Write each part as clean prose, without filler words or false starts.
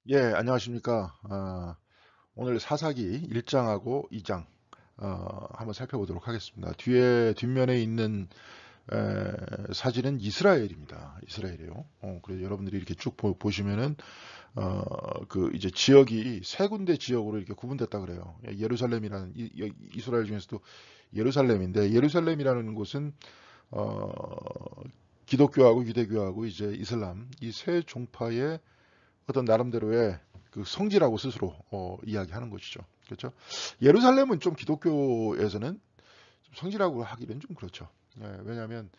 예, 안녕하십니까. 오늘 사사기 1장하고 2장 한번 살펴보도록 하겠습니다. 뒷면에 있는 사진은 이스라엘입니다. 이스라엘이에요. 그래서 여러분들이 이렇게 쭉 보시면은 그 이제 지역이 세 군데 지역으로 이렇게 구분됐다 그래요. 예루살렘이라는 이스라엘 중에서도 예루살렘인데, 예루살렘이라는 곳은 어, 기독교하고 유대교하고 이제 이슬람 이 세 종파의 어떤 나름대로의 그 성지라고 스스로 이야기하는 것이죠. 그렇죠? 예루살렘은 좀 기독교에서는 좀 성지라고 하기는 좀 그렇죠. 예, 왜냐하면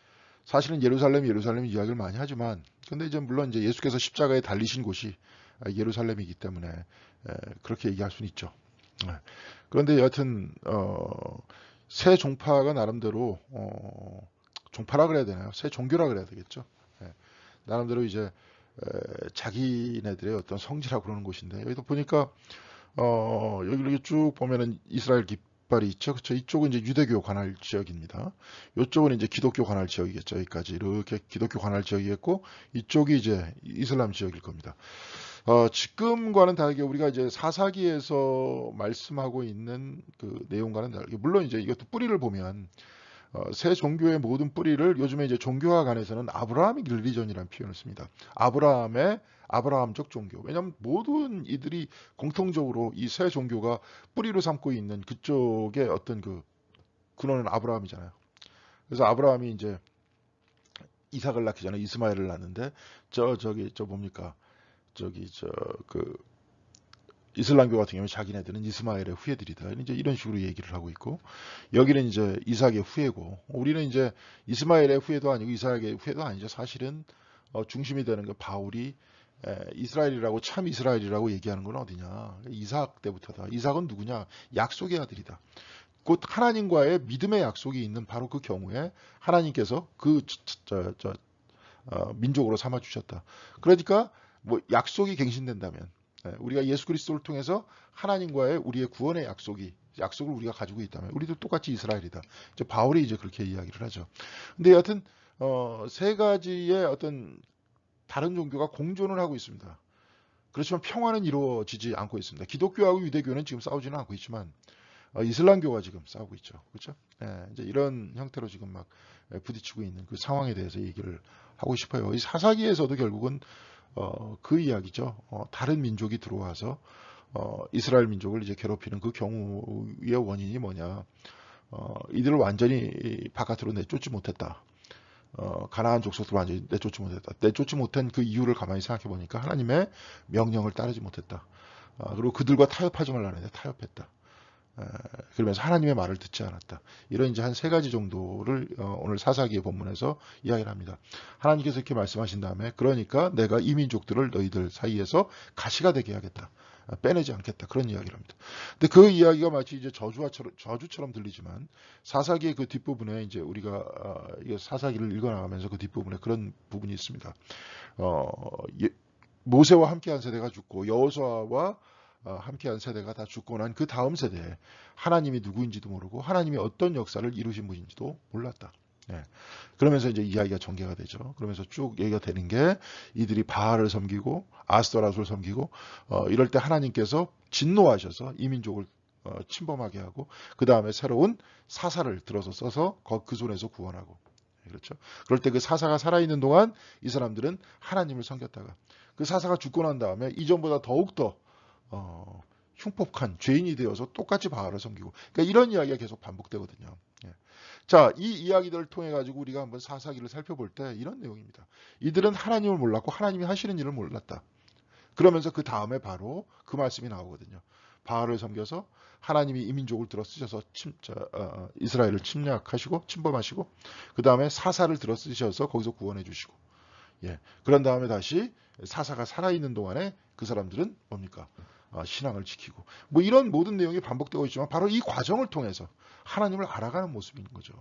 사실은 예루살렘 이야기를 많이 하지만, 근데 이제 물론 이제 예수께서 십자가에 달리신 곳이 예루살렘이기 때문에 그렇게 얘기할 수는 있죠. 예. 그런데 여하튼 새 종파가 나름대로 종파라 그래야 되나요? 새 종교라 그래야 되겠죠. 예. 나름대로 이제 자기네들의 어떤 성지라고 그러는 곳인데, 여기도 보니까 여기 이렇게 쭉 보면은 이스라엘 깃발이 있죠. 그렇죠. 이쪽은 이제 유대교 관할 지역입니다. 이쪽은 이제 기독교 관할 지역이겠죠. 여기까지 이렇게 기독교 관할 지역이겠고, 이쪽이 이제 이슬람 지역일 겁니다. 지금과는 다르게 우리가 이제 사사기에서 말씀하고 있는 그 내용과는 다르게, 물론 이제 이것도 뿌리를 보면 새 종교의 모든 뿌리를 요즘에 이제 종교학 안에서는 아브라함의 릴리전이라는 표현을 씁니다. 아브라함적 종교. 왜냐하면 모든 이들이 공통적으로 이 새 종교가 뿌리로 삼고 있는 그쪽의 어떤 그 근원은 아브라함이잖아요. 그래서 아브라함이 이제 이삭을 낳기 전에 이스마엘을 낳는데, 저 뭡니까? 저기 그 이슬람교 같은 경우에 자기네들은 이스마엘의 후예들이다. 이제 이런 식으로 얘기를 하고 있고, 여기는 이제 이삭의 후예고, 우리는 이제 이스마엘의 후예도 아니고 이삭의 후예도 아니죠. 사실은 중심이 되는 게 바울이 이스라엘이라고, 참 이스라엘이라고 얘기하는 건 어디냐? 이삭 때부터다. 이삭은 누구냐? 약속의 아들이다. 곧 하나님과의 믿음의 약속이 있는 바로 그 경우에 하나님께서 그 민족으로 삼아 주셨다. 그러니까 뭐 약속이 갱신된다면, 우리가 예수 그리스도를 통해서 하나님과의 우리의 구원의 약속을 우리가 가지고 있다면 우리도 똑같이 이스라엘이다. 이제 바울이 이제 그렇게 이야기를 하죠. 근데 여하튼 세 가지의 어떤 다른 종교가 공존을 하고 있습니다. 그렇지만 평화는 이루어지지 않고 있습니다. 기독교하고 유대교는 지금 싸우지는 않고 있지만 이슬람교가 지금 싸우고 있죠. 그렇죠? 이제 이런 형태로 지금 막 부딪히고 있는 그 상황에 대해서 얘기를 하고 싶어요. 이 사사기에서도 결국은 그 이야기죠. 다른 민족이 들어와서 이스라엘 민족을 이제 괴롭히는 그 경우의 원인이 뭐냐? 이들을 완전히 바깥으로 내쫓지 못했다. 가나안 족속들 완전히 내쫓지 못했다. 내쫓지 못한 그 이유를 가만히 생각해 보니까 하나님의 명령을 따르지 못했다. 그리고 그들과 타협하지 말라는데 타협했다. 그러면서 하나님의 말을 듣지 않았다. 이런 이제 한 세 가지 정도를 오늘 사사기의 본문에서 이야기를 합니다. 하나님께서 이렇게 말씀하신 다음에, 그러니까 내가 이 민족들을 너희들 사이에서 가시가 되게 하겠다. 빼내지 않겠다. 그런 이야기를 합니다. 근데 그 이야기가 마치 이제 저주처럼 들리지만, 사사기의 그 뒷부분에 이제 우리가 이 사사기를 읽어나가면서 그 뒷부분에 그런 부분이 있습니다. 어, 예- 모세와 함께한 세대가 죽고 여호수아와 함께한 세대가 다 죽고 난 그 다음 세대에 하나님이 누구인지도 모르고 하나님이 어떤 역사를 이루신 분인지도 몰랐다. 예. 그러면서 이제 이야기가 전개가 되죠. 그러면서 쭉 얘기가 되는 게, 이들이 바알을 섬기고 아스토라스를 섬기고 이럴 때 하나님께서 진노하셔서 이 민족을 침범하게 하고, 그 다음에 새로운 사사를 들어서 써서 그 손에서 구원하고. 그렇죠. 그럴 때 그 사사가 살아있는 동안 이 사람들은 하나님을 섬겼다가, 그 사사가 죽고 난 다음에 이전보다 더욱더 흉폭한 죄인이 되어서 똑같이 바알을 섬기고, 그러니까 이런 이야기가 계속 반복되거든요. 예. 자, 이 이야기들을 통해 가지고 우리가 한번 사사기를 살펴볼 때 이런 내용입니다. 이들은 하나님을 몰랐고 하나님이 하시는 일을 몰랐다. 그러면서 그 다음에 바로 그 말씀이 나오거든요. 바알을 섬겨서 하나님이 이 민족을 들어 쓰셔서 이스라엘을 침략하시고 침범하시고, 그 다음에 사사를 들어 쓰셔서 거기서 구원해 주시고, 예. 그런 다음에 다시 사사가 살아있는 동안에 그 사람들은 뭡니까? 신앙을 지키고. 뭐 이런 모든 내용이 반복되고 있지만 바로 이 과정을 통해서 하나님을 알아가는 모습인 거죠.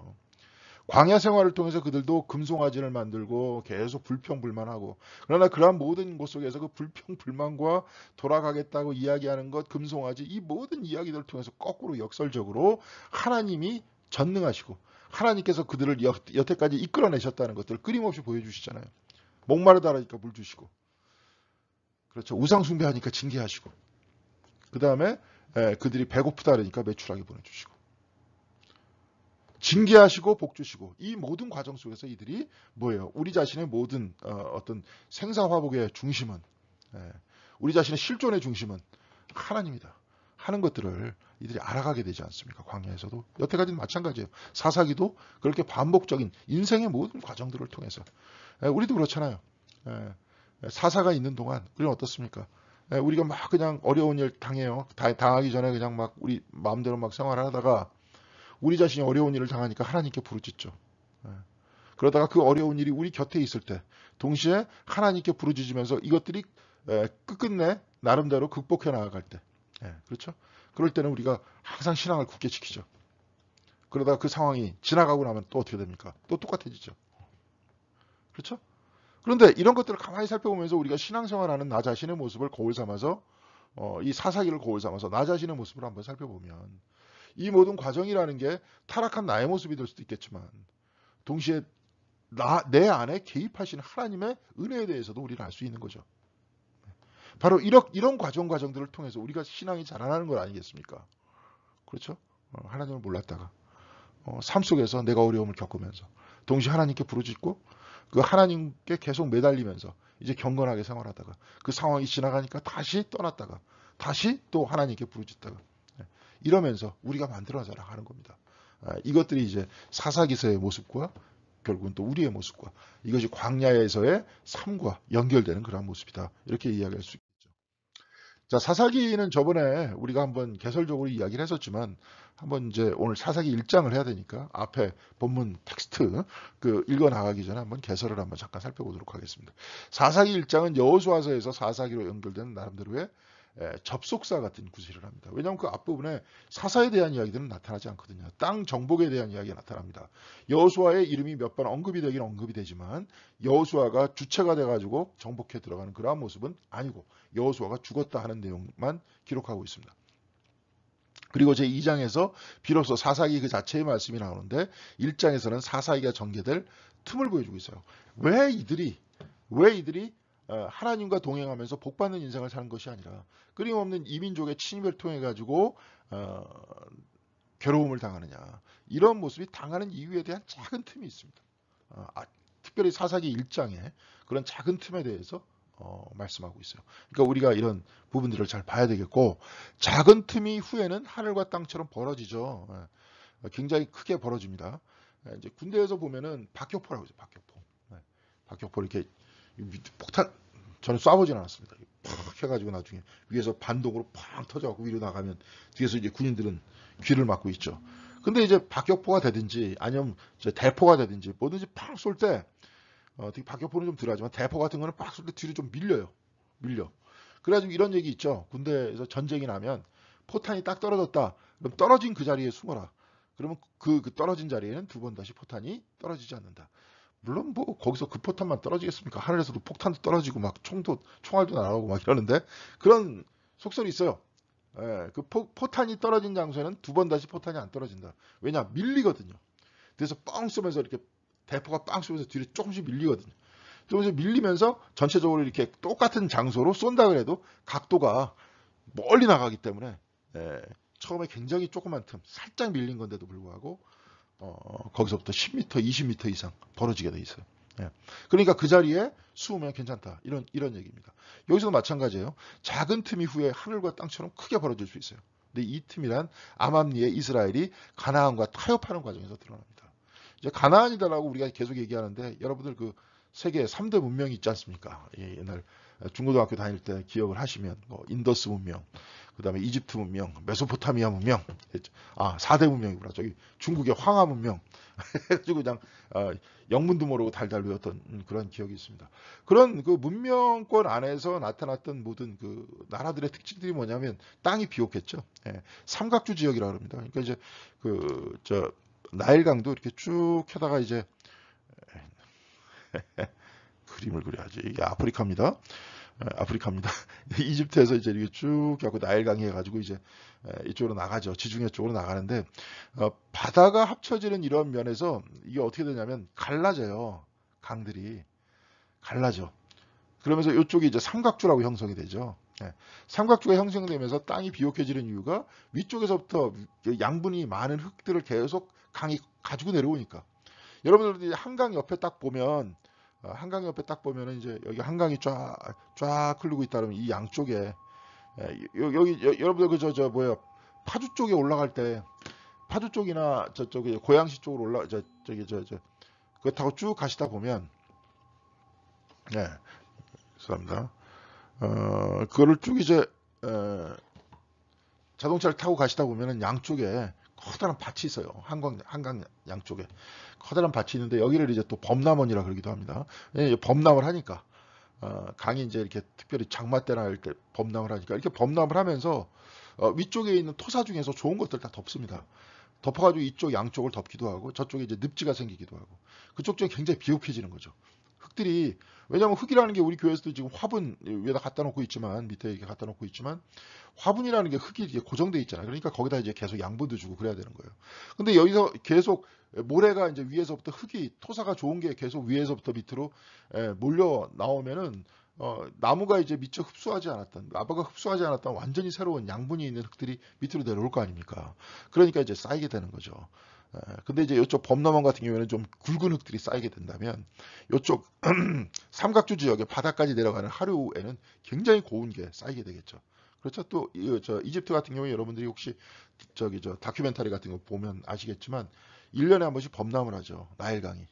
광야 생활을 통해서 그들도 금송아지를 만들고 계속 불평불만하고, 그러나 그러한 모든 곳 속에서 그 불평불만과 돌아가겠다고 이야기하는 것, 금송아지, 이 모든 이야기들을 통해서 거꾸로 역설적으로 하나님이 전능하시고 하나님께서 그들을 여태까지 이끌어내셨다는 것들을 끊임없이 보여주시잖아요. 목마르다라니까 물 주시고, 그렇죠. 우상 숭배하니까 징계하시고, 그 다음에 그들이 배고프다 그러니까 매출하게 보내주시고, 징계하시고 복 주시고, 이 모든 과정 속에서 이들이 뭐예요? 우리 자신의 모든 어떤 생사화복의 중심은, 우리 자신의 실존의 중심은 하나님이다 하는 것들을 이들이 알아가게 되지 않습니까? 광야에서도 여태까지는 마찬가지예요. 사사기도 그렇게 반복적인 인생의 모든 과정들을 통해서 우리도 그렇잖아요. 사사가 있는 동안 우리는 어떻습니까? 우리가 막 그냥 어려운 일 당해요. 당하기 전에 그냥 막 우리 마음대로 막 생활하다가 우리 자신이 어려운 일을 당하니까 하나님께 부르짖죠. 그러다가 그 어려운 일이 우리 곁에 있을 때 동시에 하나님께 부르짖으면서 이것들이 끝끝내 나름대로 극복해 나아갈 때, 그렇죠? 그럴 때는 우리가 항상 신앙을 굳게 지키죠. 그러다가 그 상황이 지나가고 나면 또 어떻게 됩니까? 또 똑같아지죠. 그렇죠? 그런데 이런 것들을 가만히 살펴보면서 우리가 신앙생활하는 나 자신의 모습을 거울 삼아서 이 사사기를 거울 삼아서 나 자신의 모습을 한번 살펴보면 이 모든 과정이라는 게 타락한 나의 모습이 될 수도 있겠지만 동시에 내 안에 개입하시는 하나님의 은혜에 대해서도 우리는 알 수 있는 거죠. 바로 이런 과정들을 통해서 우리가 신앙이 자라나는 것 아니겠습니까? 그렇죠? 하나님을 몰랐다가 삶 속에서 내가 어려움을 겪으면서 동시에 하나님께 부르짖고 그 하나님께 계속 매달리면서 이제 경건하게 생활하다가 그 상황이 지나가니까 다시 떠났다가 다시 또 하나님께 부르짖다가 이러면서 우리가 만들어져 나가는 겁니다. 이것들이 이제 사사기서의 모습과 결국은 또 우리의 모습과 이것이 광야에서의 삶과 연결되는 그러한 모습이다. 이렇게 이야기할 수 있겠죠. 자, 사사기는 저번에 우리가 한번 개설적으로 이야기를 했었지만 한번 이제 오늘 사사기 1장을 해야 되니까 앞에 본문 텍스트 읽어 나가기 전에 한번 개설을 한번 잠깐 살펴보도록 하겠습니다. 사사기 1장은 여호수아서에서 사사기로 연결된 나름대로의 접속사 같은 구실을 합니다. 왜냐하면 그 앞부분에 사사에 대한 이야기들은 나타나지 않거든요. 땅 정복에 대한 이야기가 나타납니다. 여호수아의 이름이 몇 번 언급이 되긴 언급이 되지만 여호수아가 주체가 돼가지고 정복해 들어가는 그러한 모습은 아니고 여호수아가 죽었다 하는 내용만 기록하고 있습니다. 그리고 제2장에서 비로소 사사기 그 자체의 말씀이 나오는데 1장에서는 사사기가 전개될 틈을 보여주고 있어요. 왜 이들이 하나님과 동행하면서 복받는 인생을 사는 것이 아니라 끊임없는 이민족의 침입을 통해 가지고 괴로움을 당하느냐, 이런 모습이 당하는 이유에 대한 작은 틈이 있습니다. 특별히 사사기 1장에 그런 작은 틈에 대해서 말씀하고 있어요. 그러니까 우리가 이런 부분들을 잘 봐야 되겠고, 작은 틈이 후에는 하늘과 땅처럼 벌어지죠. 굉장히 크게 벌어집니다. 이제 군대에서 보면은 박격포라고 하죠. 박격포 이렇게 폭탄, 저는 쏴보진 않았습니다. 팍 해가지고 나중에 위에서 반동으로 팍 터져갖고 위로 나가면 뒤에서 이제 군인들은 귀를 막고 있죠. 근데 이제 박격포가 되든지 아니면 대포가 되든지 뭐든지 팍 쏠 때 특히 박격포는 좀 덜하지만 대포 같은 거는 팍 쏠 때 뒤로 좀 밀려. 그래가지고 이런 얘기 있죠. 군대에서 전쟁이 나면 포탄이 딱 떨어졌다. 그럼 떨어진 그 자리에 숨어라. 그러면 그 떨어진 자리에는 두 번 다시 포탄이 떨어지지 않는다. 물론 뭐 거기서 그 포탄만 떨어지겠습니까? 하늘에서도 폭탄도 떨어지고 막 총알도 날아오고 막 이러는데 그런 속설이 있어요. 그 포탄이 떨어진 장소에는 두 번 다시 포탄이 안 떨어진다. 왜냐? 밀리거든요. 그래서 뻥 쏘면서 이렇게 대포가 빵 쏘면서 뒤로 조금씩 밀리거든요. 그러면서 밀리면서 전체적으로 이렇게 똑같은 장소로 쏜다 그래도 각도가 멀리 나가기 때문에 처음에 굉장히 조그만 틈, 살짝 밀린 건데도 불구하고 거기서부터 10m, 20m 이상 벌어지게 돼 있어요. 그러니까 그 자리에 숨으면 괜찮다. 이런 얘기입니다. 여기서도 마찬가지예요. 작은 틈이 후에 하늘과 땅처럼 크게 벌어질 수 있어요. 근데 이 틈이란 암암리에 이스라엘이 가나안과 타협하는 과정에서 드러납니다. 이제 가나안이다라고 우리가 계속 얘기하는데 여러분들 그 세계 3대 문명이 있지 않습니까? 옛날 중고등학교 다닐 때 기억을 하시면 뭐 인더스 문명, 그 다음에 이집트 문명, 메소포타미아 문명, 4대 문명이구나. 저기 중국의 황하 문명 해가지고 그냥 영문도 모르고 달달 외웠던 그런 기억이 있습니다. 그런 그 문명권 안에서 나타났던 모든 그 나라들의 특징들이 뭐냐면 땅이 비옥했죠. 삼각주 지역이라고 합니다. 그러니까 이제 나일강도 이렇게 쭉 켜다가 이제 그림을 그려야지. 이게 아프리카입니다. 이집트에서 이제 이렇게 쭉 갖고 나일강이 해가지고 이제 이쪽으로 나가죠. 지중해 쪽으로 나가는데 바다가 합쳐지는 이런 면에서 이게 어떻게 되냐면 갈라져요. 강들이 갈라져. 그러면서 이쪽이 이제 삼각주라고 형성이 되죠. 예. 삼각주가 형성되면서 땅이 비옥해지는 이유가 위쪽에서부터 양분이 많은 흙들을 계속 강이 가지고 내려오니까. 여러분들도 한강 옆에 딱 보면 한강 옆에 딱 보면은 이제 여기 한강이 쫙 흐르고 있다면 이 양쪽에 여기 여러분들 그 저 뭐야 파주 쪽에 올라갈 때 파주 쪽이나 저쪽에 고양시 쪽으로 저기 그거 타고 쭉 가시다 보면 네 죄송합니다. 그거를 쭉 이제 자동차를 타고 가시다 보면은 양쪽에 커다란 밭이 있어요. 한강 양쪽에 커다란 밭이 있는데 여기를 이제 또 범람원이라 그러기도 합니다. 범람을 하니까 강이 이제 이렇게 특별히 장마 때나 할 때 범람을 하니까 이렇게 범람을 하면서 위쪽에 있는 토사 중에서 좋은 것들 다 덮습니다. 덮어가지고 이쪽 양쪽을 덮기도 하고 저쪽에 이제 늪지가 생기기도 하고 그쪽 쪽이 굉장히 비옥해지는 거죠. 흙들이 왜냐하면 흙이라는 게 우리 교회에서도 지금 화분 위에다 갖다 놓고 있지만 밑에 이렇게 갖다 놓고 있지만 화분이라는 게 흙이 이제 고정돼 있잖아요. 그러니까 거기다 이제 계속 양분도 주고 그래야 되는 거예요. 근데 여기서 계속 모래가 이제 위에서부터 흙이 토사가 좋은 게 계속 위에서부터 밑으로 몰려 나오면은 나무가 이제 미처 흡수하지 않았던 라바가 흡수하지 않았던 완전히 새로운 양분이 있는 흙들이 밑으로 내려올 거 아닙니까? 그러니까 이제 쌓이게 되는 거죠. 근데 이제 이쪽 범람원 같은 경우에는 좀 굵은 흙들이 쌓이게 된다면 이쪽 삼각주 지역의 바닥까지 내려가는 하류에는 굉장히 고운 게 쌓이게 되겠죠. 그렇죠. 또 이집트 같은 경우에 여러분들이 혹시 다큐멘터리 같은 거 보면 아시겠지만 1년에 한 번씩 범람을 하죠. 나일강이.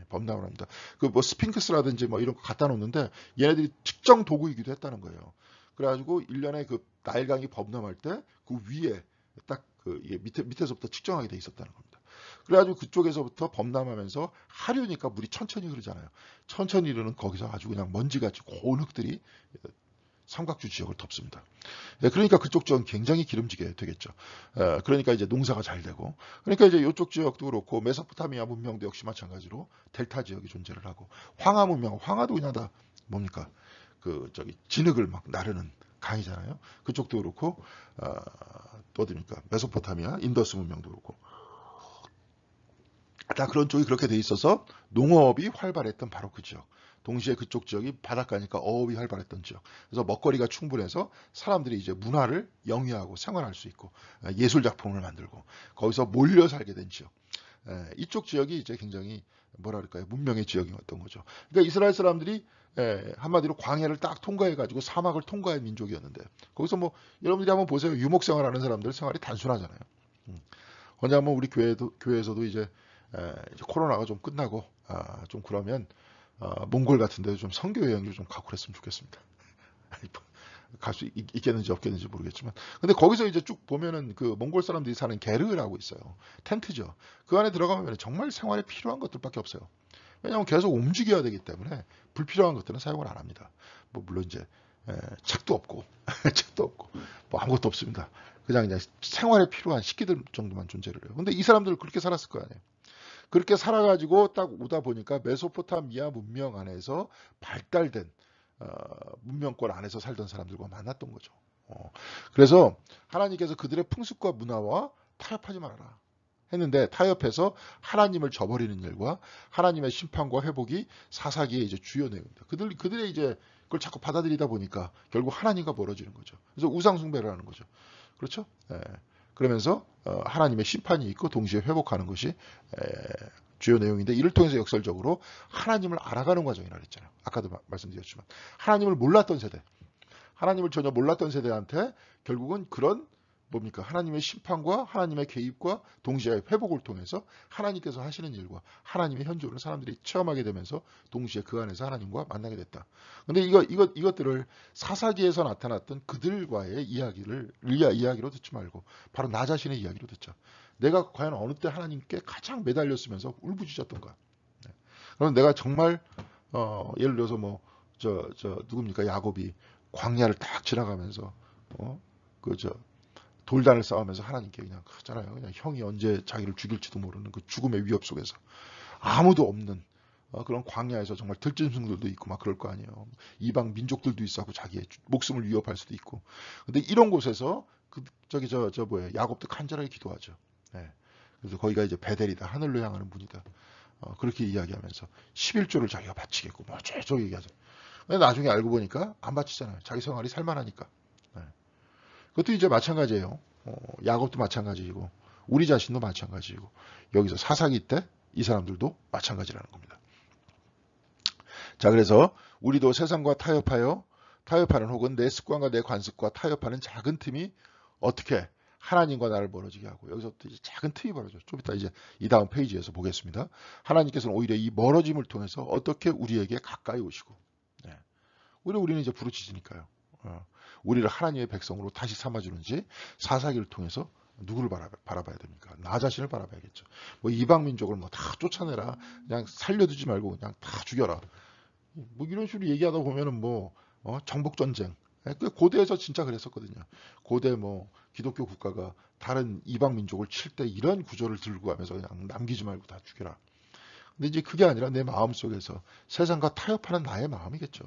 범람을 합니다. 그 뭐 스핑크스라든지 뭐 이런 거 갖다 놓는데 얘네들이 측정 도구이기도 했다는 거예요. 그래가지고 1년에 그 나일강이 범람할 때 그 위에 딱 그 밑에서부터 측정하게 돼 있었다는 겁니다. 그래가지고 그쪽에서부터 범람하면서 하류니까 물이 천천히 흐르잖아요. 천천히 흐르는 거기서 아주 그냥 먼지같이 고운 흙들이 삼각주 지역을 덮습니다. 그러니까 그쪽 지역은 굉장히 기름지게 되겠죠. 그러니까 이제 농사가 잘 되고, 그러니까 이제 이쪽 지역도 그렇고 메소포타미아 문명도 역시 마찬가지로 델타 지역이 존재를 하고, 황하 문명, 황하도 그냥 다 뭡니까? 진흙을 막 나르는 강이잖아요. 그쪽도 그렇고, 또 어디입니까? 메소포타미아, 인더스 문명도 그렇고. 다 그런 쪽이 그렇게 돼 있어서 농업이 활발했던 바로 그 지역. 동시에 그쪽 지역이 바닷가니까 어업이 활발했던 지역. 그래서 먹거리가 충분해서 사람들이 이제 문화를 영위하고 생활할 수 있고 예술 작품을 만들고 거기서 몰려 살게 된 지역. 이쪽 지역이 이제 굉장히 뭐라 그럴까요? 문명의 지역이었던 거죠. 그러니까 이스라엘 사람들이 한마디로 광야를 딱 통과해 가지고 사막을 통과한 민족이었는데 거기서 뭐 여러분들이 한번 보세요. 유목 생활하는 사람들 생활이 단순하잖아요. 언제 한번 우리 교회에서도 이제 코로나가 좀 끝나고 좀 그러면 몽골 같은 데도 좀 선교 여행을 좀 가고 그랬으면 좋겠습니다. 갈 수 있겠는지 없겠는지 모르겠지만 근데 거기서 이제 쭉 보면은 그 몽골 사람들이 사는 게르라고 있어요. 텐트죠. 그 안에 들어가면 정말 생활에 필요한 것들밖에 없어요. 왜냐하면 계속 움직여야 되기 때문에 불필요한 것들은 사용을 안 합니다. 뭐 물론 이제 책도 없고 책도 없고 뭐 아무것도 없습니다. 그냥 생활에 필요한 식기들 정도만 존재를 해요. 근데 이 사람들 그렇게 살았을 거 아니에요. 그렇게 살아가지고 딱 오다 보니까 메소포타미아 문명 안에서 발달된 문명권 안에서 살던 사람들과 만났던 거죠. 그래서 하나님께서 그들의 풍습과 문화와 타협하지 말아라 했는데 타협해서 하나님을 저버리는 일과 하나님의 심판과 회복이 사사기의 이제 주요 내용입니다. 그들의 이제 그걸 자꾸 받아들이다 보니까 결국 하나님과 멀어지는 거죠. 그래서 우상 숭배를 하는 거죠. 그렇죠? 그러면서 하나님의 심판이 있고 동시에 회복하는 것이 주요 내용인데 이를 통해서 역설적으로 하나님을 알아가는 과정이라고 했잖아요. 아까도 말씀드렸지만 하나님을 몰랐던 세대, 하나님을 전혀 몰랐던 세대한테 결국은 그런 뭡니까? 하나님의 심판과 하나님의 개입과 동시에 회복을 통해서 하나님께서 하시는 일과 하나님의 현존을 사람들이 체험하게 되면서 동시에 그 안에서 하나님과 만나게 됐다. 근데 이것들을 사사기에서 나타났던 그들과의 이야기로 듣지 말고 바로 나 자신의 이야기로 듣자. 내가 과연 어느 때 하나님께 가장 매달렸으면서 울부짖었던가. 그럼 내가 정말 예를 들어서 뭐 누굽니까? 야곱이 광야를 딱 지나가면서 돌단을 싸우면서 하나님께 그냥 하잖아요. 그냥 형이 언제 자기를 죽일지도 모르는 그 죽음의 위협 속에서 아무도 없는 그런 광야에서 정말 들짐승들도 있고 막 그럴 거 아니에요. 이방 민족들도 있어하고 자기의 목숨을 위협할 수도 있고. 근데 이런 곳에서 야곱도 간절하게 기도하죠. 그래서 거기가 이제 베델이다. 하늘로 향하는 문이다. 그렇게 이야기하면서 11조를 자기가 바치겠고 뭐 어쩌고 얘기하죠. 근데 나중에 알고 보니까 안 바치잖아요. 자기 생활이 살만하니까. 네. 그것도 이제 마찬가지예요. 야곱도 마찬가지이고 우리 자신도 마찬가지이고 여기서 사사기 때 이 사람들도 마찬가지라는 겁니다. 자, 그래서 우리도 세상과 타협하는 혹은 내 습관과 내 관습과 타협하는 작은 틈이 어떻게 하나님과 나를 멀어지게 하고 여기서부터 이제 작은 틈이 벌어져요. 좀 이따 이제 이 다음 페이지에서 보겠습니다. 하나님께서는 오히려 이 멀어짐을 통해서 어떻게 우리에게 가까이 오시고 네. 오히려 우리는 이제 부르짖으니까요. 우리를 하나님의 백성으로 다시 삼아주는지 사사기를 통해서 누구를 바라봐야 됩니까? 나 자신을 바라봐야겠죠. 뭐 이방 민족을 뭐 다 쫓아내라, 그냥 살려두지 말고 그냥 다 죽여라. 뭐 이런 식으로 얘기하다 보면은 뭐 정복 전쟁. 고대에서 진짜 그랬었거든요. 고대 뭐 기독교 국가가 다른 이방 민족을 칠 때 이런 구조를 들고 가면서 그냥 남기지 말고 다 죽여라. 근데 이제 그게 아니라 내 마음 속에서 세상과 타협하는 나의 마음이겠죠.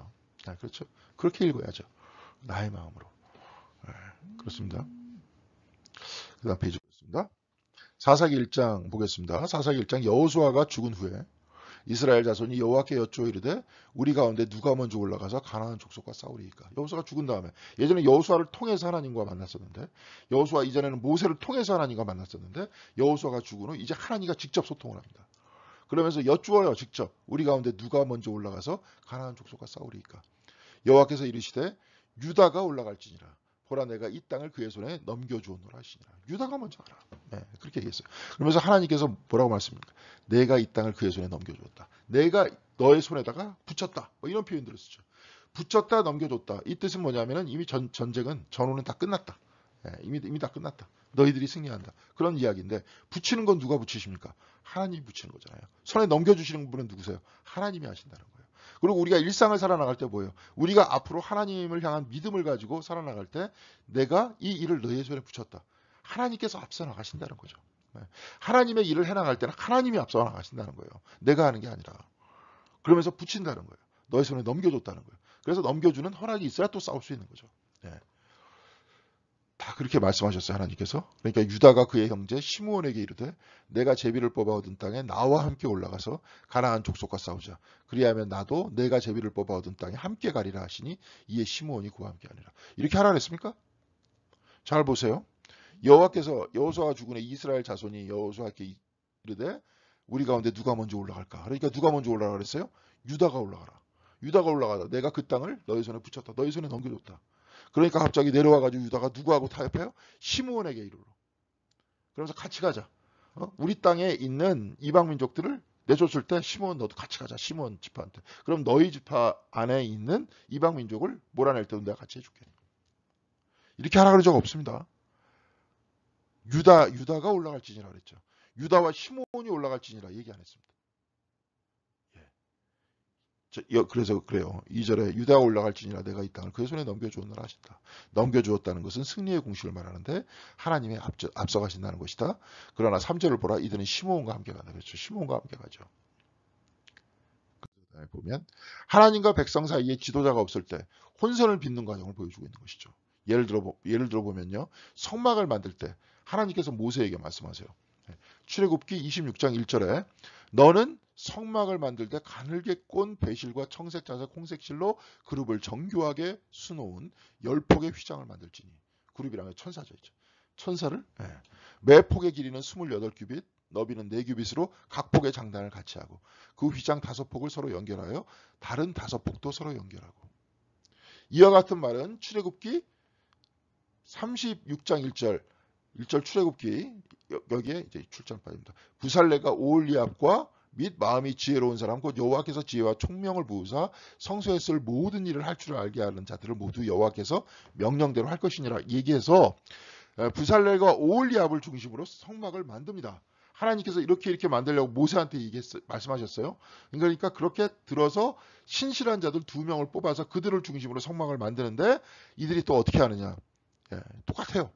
그렇죠. 그렇게 읽어야죠. 나의 마음으로. 그렇습니다. 그 다음 페이지 보겠습니다. 사사기 1장 보겠습니다. 사사기 1장 여호수아가 죽은 후에 이스라엘 자손이 여호와께 여쭈어 이르되 우리 가운데 누가 먼저 올라가서 가나안 족속과 싸우리이까. 여호수아가 죽은 다음에 예전에 여호수아를 통해서 하나님과 만났었는데 여호수아 이전에는 모세를 통해서 하나님과 만났었는데 여호수아가 죽은 후 이제 하나님과 직접 소통을 합니다. 그러면서 여쭈어요. 직접 우리 가운데 누가 먼저 올라가서 가나안 족속과 싸우리이까. 여호와께서 이르시되 유다가 올라갈지니라. 보라 내가 이 땅을 그의 손에 넘겨주었노라 하시니라. 유다가 먼저 가라. 네, 그렇게 얘기했어요. 그러면서 하나님께서 뭐라고 말씀합니까? 내가 이 땅을 그의 손에 넘겨주었다. 내가 너의 손에다가 붙였다. 뭐 이런 표현들을 쓰죠. 붙였다, 넘겨줬다. 이 뜻은 뭐냐면은 이미 전쟁은 전후는 다 끝났다. 네, 이미 다 끝났다. 너희들이 승리한다. 그런 이야기인데 붙이는 건 누가 붙이십니까? 하나님이 붙이는 거잖아요. 손에 넘겨주시는 분은 누구세요? 하나님이 하신다는 거예요. 그리고 우리가 일상을 살아나갈 때 뭐예요? 우리가 앞으로 하나님을 향한 믿음을 가지고 살아나갈 때 내가 이 일을 너의 손에 붙였다. 하나님께서 앞서 나가신다는 거죠. 하나님의 일을 해나갈 때는 하나님이 앞서 나가신다는 거예요. 내가 하는 게 아니라. 그러면서 붙인다는 거예요. 너의 손에 넘겨줬다는 거예요. 그래서 넘겨주는 허락이 있어야 또 싸울 수 있는 거죠. 다 그렇게 말씀하셨어요. 하나님께서. 그러니까 유다가 그의 형제 시므온에게 이르되 내가 제비를 뽑아 얻은 땅에 나와 함께 올라가서 가나안 족속과 싸우자. 그리하면 나도 내가 제비를 뽑아 얻은 땅에 함께 가리라 하시니 이에 시므온이 그와 함께 하니라. 이렇게 하라 그랬습니까? 잘 보세요. 여호와께서 여호수아가 죽은 후 이스라엘 자손이 여호수아께 이르되 우리 가운데 누가 먼저 올라갈까? 그러니까 누가 먼저 올라가라 그랬어요? 유다가 올라가라. 유다가 올라가다. 내가 그 땅을 너희 손에 붙였다. 너희 손에 넘겨줬다. 그러니까 갑자기 내려와가지고 유다가 누구하고 타협해요? 시므온에게 이르러. 그러면서 같이 가자. 우리 땅에 있는 이방 민족들을 내줬을 때 시므온 너도 같이 가자. 시므온 지파한테. 그럼 너희 지파 안에 있는 이방 민족을 몰아낼 때도 내가 같이 해줄게. 이렇게 하라 그런 적 없습니다. 유다가 올라갈지니라 그랬죠. 유다와 시므온이 올라갈지니라 얘기 안 했습니다. 그래서 그래요. 2절에 유다가 올라갈지니라 내가 이 땅을 그의 손에 넘겨주었노라 하신다. 넘겨주었다는 것은 승리의 공식을 말하는데 하나님이 앞서가신다는 것이다. 그러나 3절을 보라. 이들은 시므온과 함께 간다. 그렇죠. 시므온과 함께 가죠. 보면 하나님과 백성 사이에 지도자가 없을 때 혼선을 빚는 과정을 보여주고 있는 것이죠. 예를 들어 보면요. 성막을 만들 때 하나님께서 모세에게 말씀하세요. 출애굽기 26장 1절에 너는 성막을 만들 때 가늘게 꼰 배실과 청색 자색 홍색실로 그룹을 정교하게 수놓은 10폭의 휘장을 만들지니. 그룹이라면 천사죠. 천사를 매 폭의 길이는 28규빗 너비는 4규빗으로 각 폭의 장단을 같이 하고 그 휘장 5폭을 서로 연결하여 다른 5폭도 서로 연결하고. 이와 같은 말은 출애굽기 36장 1절 출애굽기 여기에 이제 출장 빠집니다. 부살레가 오홀리압과 및 마음이 지혜로운 사람 곧 여호와께서 지혜와 총명을 부으사 성소에 쓸 모든 일을 할 줄 알게 하는 자들을 모두 여호와께서 명령대로 할 것이니라 얘기해서 부살레가 오홀리압을 중심으로 성막을 만듭니다. 하나님께서 이렇게 만들려고 모세한테 말씀하셨어요. 그러니까 그렇게 들어서 신실한 자들 2명을 뽑아서 그들을 중심으로 성막을 만드는데 이들이 또 어떻게 하느냐. 똑같아요.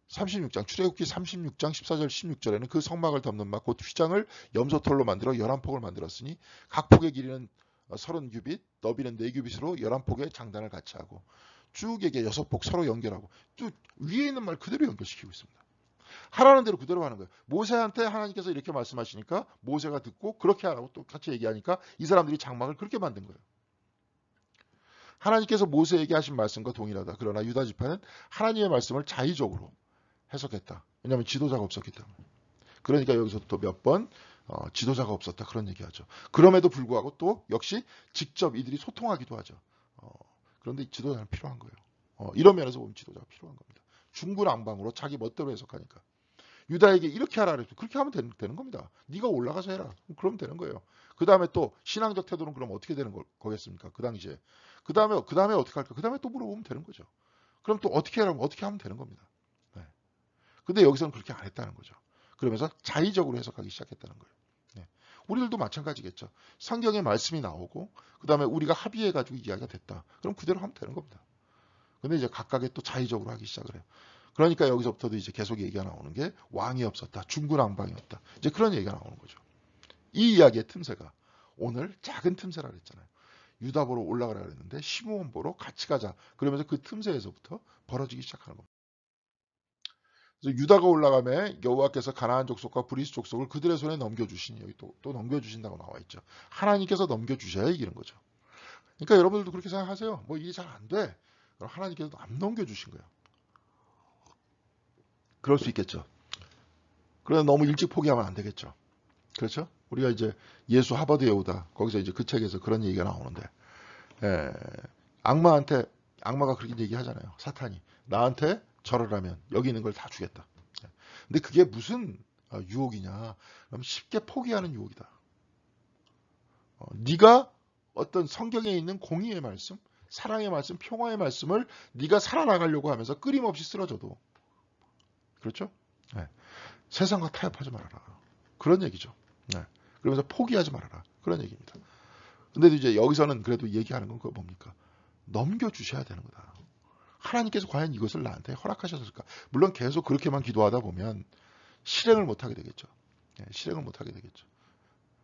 36장 출애굽기 36장 14절 16절에는 그 성막을 덮는 막 곧 휘장을 염소털로 만들어 11폭을 만들었으니 각 폭의 길이는 30규빗 너비는 4규빗으로 11폭의 장단을 같이 하고 쭉 이게 6폭 서로 연결하고 또 위에 있는 말 그대로 연결시키고 있습니다. 하라는 대로 그대로 하는 거예요. 모세한테 하나님께서 이렇게 말씀하시니까 모세가 듣고 그렇게 하라고 또 같이 얘기하니까 이 사람들이 장막을 그렇게 만든 거예요. 하나님께서 모세에게 하신 말씀과 동일하다. 그러나 유다 지파는 하나님의 말씀을 자의적으로 해석했다. 왜냐하면 지도자가 없었기 때문에. 그러니까 여기서 또 몇 번 지도자가 없었다 그런 얘기하죠. 그럼에도 불구하고 또 역시 직접 이들이 소통하기도 하죠. 그런데 지도자는 필요한 거예요. 이런 면에서 보면 지도자가 필요한 겁니다. 중구난방으로 자기 멋대로 해석하니까. 유다에게 이렇게 하라 그랬죠. 그렇게 하면 되는 겁니다. 네가 올라가서 해라. 그러면 되는 거예요. 그 다음에 또 신앙적 태도는 그럼 어떻게 되는 거겠습니까? 그 당시에. 그 다음에 어떻게 할까? 그 다음에 또 물어보면 되는 거죠. 그럼 또 어떻게 하라면 어떻게 하면 되는 겁니다. 네. 근데 여기서는 그렇게 안 했다는 거죠. 그러면서 자의적으로 해석하기 시작했다는 거예요. 네. 우리들도 마찬가지겠죠. 성경에 말씀이 나오고 그 다음에 우리가 합의해가지고 이야기가 됐다. 그럼 그대로 하면 되는 겁니다. 근데 이제 각각의 또 자의적으로 하기 시작을 해요. 그러니까 여기서부터도 이제 계속 얘기가 나오는 게 왕이 없었다. 중구난방이었다. 이제 그런 얘기가 나오는 거죠. 이 이야기의 틈새가 오늘 작은 틈새라 그랬잖아요. 유다 보러 올라가라 그랬는데 시므온 보러 같이 가자. 그러면서 그 틈새에서부터 벌어지기 시작하는 겁니다. 그래서 유다가 올라가면 여호와께서 가나안 족속과 브리스 족속을 그들의 손에 넘겨주시니 여기 또 넘겨주신다고 나와 있죠. 하나님께서 넘겨주셔야 이기는 거죠. 그러니까 여러분들도 그렇게 생각하세요. 뭐 이게 잘 안 돼. 그럼 하나님께서 안 넘겨주신 거예요. 그럴 수 있겠죠. 그러나 너무 일찍 포기하면 안 되겠죠. 그렇죠? 우리가 이제 예수 하버드에 오다 거기서 이제 그 책에서 그런 얘기가 나오는데 악마가 그렇게 얘기하잖아요. 사탄이 나한테 절하라면 여기 있는 걸 다 주겠다. 근데 그게 무슨 유혹이냐? 그럼 쉽게 포기하는 유혹이다. 네가 어떤 성경에 있는 공의의 말씀, 사랑의 말씀, 평화의 말씀을 네가 살아나가려고 하면서 끊임없이 쓰러져도 그렇죠? 네. 세상과 타협하지 말아라. 그런 얘기죠. 네. 그러면서 포기하지 말아라. 그런 얘기입니다. 근데도 이제 여기서는 그래도 얘기하는 건 그거 뭡니까? 넘겨주셔야 되는 거다. 하나님께서 과연 이것을 나한테 허락하셨을까? 물론 계속 그렇게만 기도하다 보면 실행을 못하게 되겠죠. 네, 실행을 못하게 되겠죠.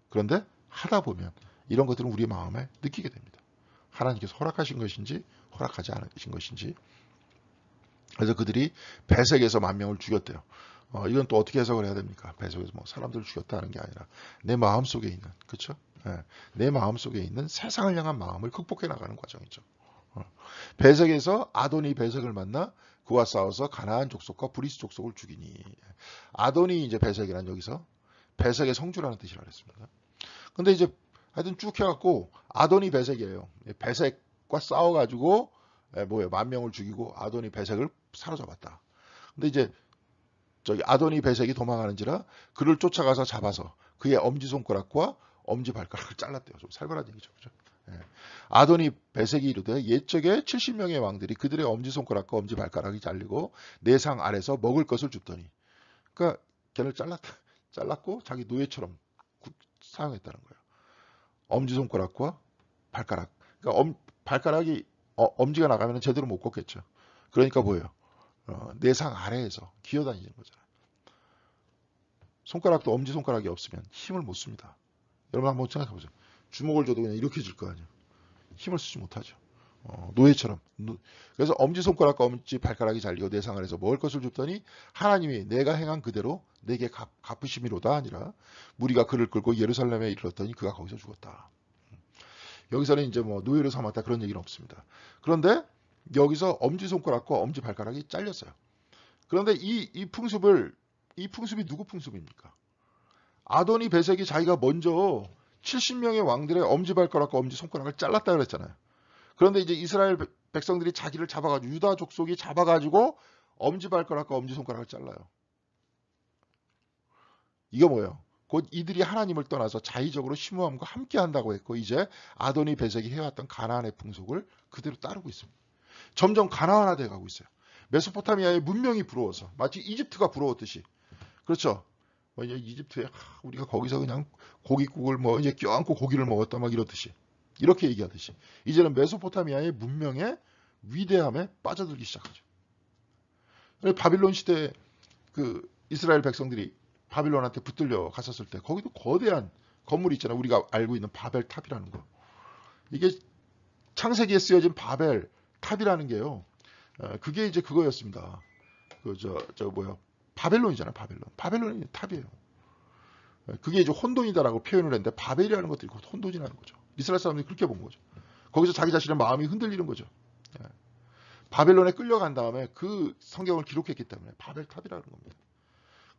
그런데 하다 보면 이런 것들은 우리의 마음에 느끼게 됩니다. 하나님께서 허락하신 것인지 허락하지 않으신 것인지. 그래서 그들이 베색에서 10,000명을 죽였대요. 이건 또 어떻게 해석을 해야 됩니까? 배속에서 뭐 사람들을 죽였다는 게 아니라 내 마음 속에 있는, 그렇죠? 네, 내 마음 속에 있는 세상을 향한 마음을 극복해 나가는 과정이죠. 배색에서 아도니 배색을 만나 그와 싸워서 가나안 족속과 브리스 족속을 죽이니. 아도니 이제 배색이란 여기서 배색의 성주라는 뜻이라 그랬습니다. 근데 이제 하여튼 쭉 해갖고 아도니 배색이에요. 배색과 싸워가지고 뭐예요? 10,000명을 죽이고 아도니 배색을 사로잡았다. 근데 이제 저기 아도니 배색이 도망하는지라 그를 쫓아가서 잡아서 그의 엄지손가락과 엄지발가락을 잘랐대요. 좀 살벌한 얘기죠. 그죠? 예. 아도니 배색이 이르되 옛적에 70명의 왕들이 그들의 엄지손가락과 엄지발가락이 잘리고 내 상 아래서 먹을 것을 줍더니 그러니까 걔를 잘랐고 자기 노예처럼 사용했다는 거예요. 엄지손가락과 발가락. 그러니까 발가락이 엄지가 나가면 제대로 못 걷겠죠. 그러니까 뭐예요? 내 상 아래에서 기어다니는 거잖아요. 손가락도 엄지손가락이 없으면 힘을 못 씁니다. 여러분 한번 생각해보세요. 주먹을 줘도 그냥 이렇게 줄 거 아니에요. 힘을 쓰지 못하죠. 노예처럼. 그래서 엄지손가락과 엄지발가락이 잘리고 내 상 아래에서 먹을 것을 줬더니 하나님이 내가 행한 그대로 내게 갚으심이로다 아니라 무리가 그를 끌고 예루살렘에 이르렀더니 그가 거기서 죽었다. 여기서는 이제 뭐 노예로 삼았다 그런 얘기는 없습니다. 그런데 여기서 엄지손가락과 엄지발가락이 잘렸어요. 그런데 이 풍습이 누구 풍습입니까? 아도니 배색이 자기가 먼저 70명의 왕들의 엄지발가락과 엄지손가락을 잘랐다 그랬잖아요. 그런데 이제 이스라엘 백성들이 자기를 잡아가지고 유다 족속이 잡아가지고 엄지발가락과 엄지손가락을 잘라요. 이거 뭐예요? 곧 이들이 하나님을 떠나서 자의적으로 심오함과 함께 한다고 했고 이제 아도니 배색이 해왔던 가나안의 풍속을 그대로 따르고 있습니다. 점점 가나안화돼 가고 있어요. 메소포타미아의 문명이 부러워서 마치 이집트가 부러웠듯이 그렇죠. 이제 이집트에 우리가 거기서 그냥 고깃국을 뭐 이제 껴안고 고기를 먹었다 막 이렇듯이 이렇게 얘기하듯이 이제는 메소포타미아의 문명의 위대함에 빠져들기 시작하죠. 바빌론 시대에 그 이스라엘 백성들이 바빌론한테 붙들려 갔었을 때 거기도 거대한 건물이 있잖아요. 우리가 알고 있는 바벨탑이라는 거. 이게 창세기에 쓰여진 바벨 탑이라는 게요. 그게 이제 그거였습니다. 바벨론이잖아요. 바벨론이 탑이에요. 그게 이제 혼돈이다라고 표현을 했는데 바벨이라는 것들이 곧 혼돈이라는 거죠. 이스라엘 사람들이 그렇게 본 거죠. 거기서 자기 자신의 마음이 흔들리는 거죠. 예. 바벨론에 끌려간 다음에 그 성경을 기록했기 때문에 바벨탑이라는 겁니다.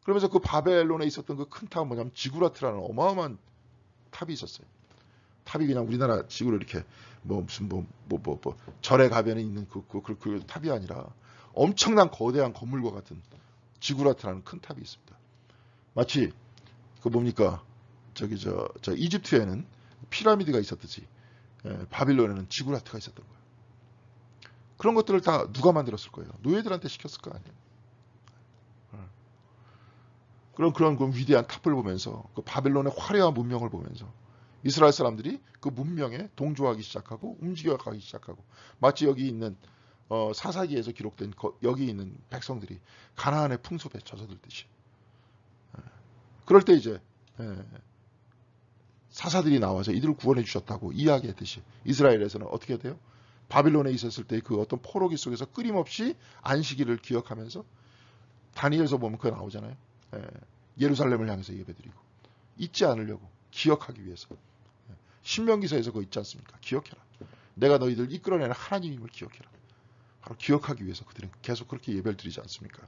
그러면서 그 바벨론에 있었던 그 큰 탑은 뭐냐면 지구라트라는 어마어마한 탑이 있었어요. 탑이 그냥 우리나라 지구로 이렇게 무슨 절에 가변에 있는 그 탑이 아니라 엄청난 거대한 건물과 같은 지구라트라는 큰 탑이 있습니다. 마치 그 뭡니까 저 이집트에는 피라미드가 있었듯이 바빌론에는 지구라트가 있었던 거예요. 그런 것들을 다 누가 만들었을 거예요? 노예들한테 시켰을 거 아니에요. 그런 그 위대한 탑을 보면서 그 바빌론의 화려한 문명을 보면서 이스라엘 사람들이 그 문명에 동조하기 시작하고 움직여가기 시작하고 마치 여기 있는 사사기에서 기록된 여기 있는 백성들이 가나안의 풍습에 젖어들듯이 그럴 때 이제 사사들이 나와서 이들을 구원해 주셨다고 이야기했듯이 이스라엘에서는 어떻게 돼요? 바빌론에 있었을 때 그 어떤 포로기 속에서 끊임없이 안식일을 기억하면서 다니엘서 보면 그거 나오잖아요. 예루살렘을 향해서 예배드리고 잊지 않으려고 기억하기 위해서 신명기서에서 그거 있지 않습니까? 기억해라. 내가 너희들 이끌어내는 하나님임을 기억해라. 바로 기억하기 위해서 그들은 계속 그렇게 예배를 드리지 않습니까?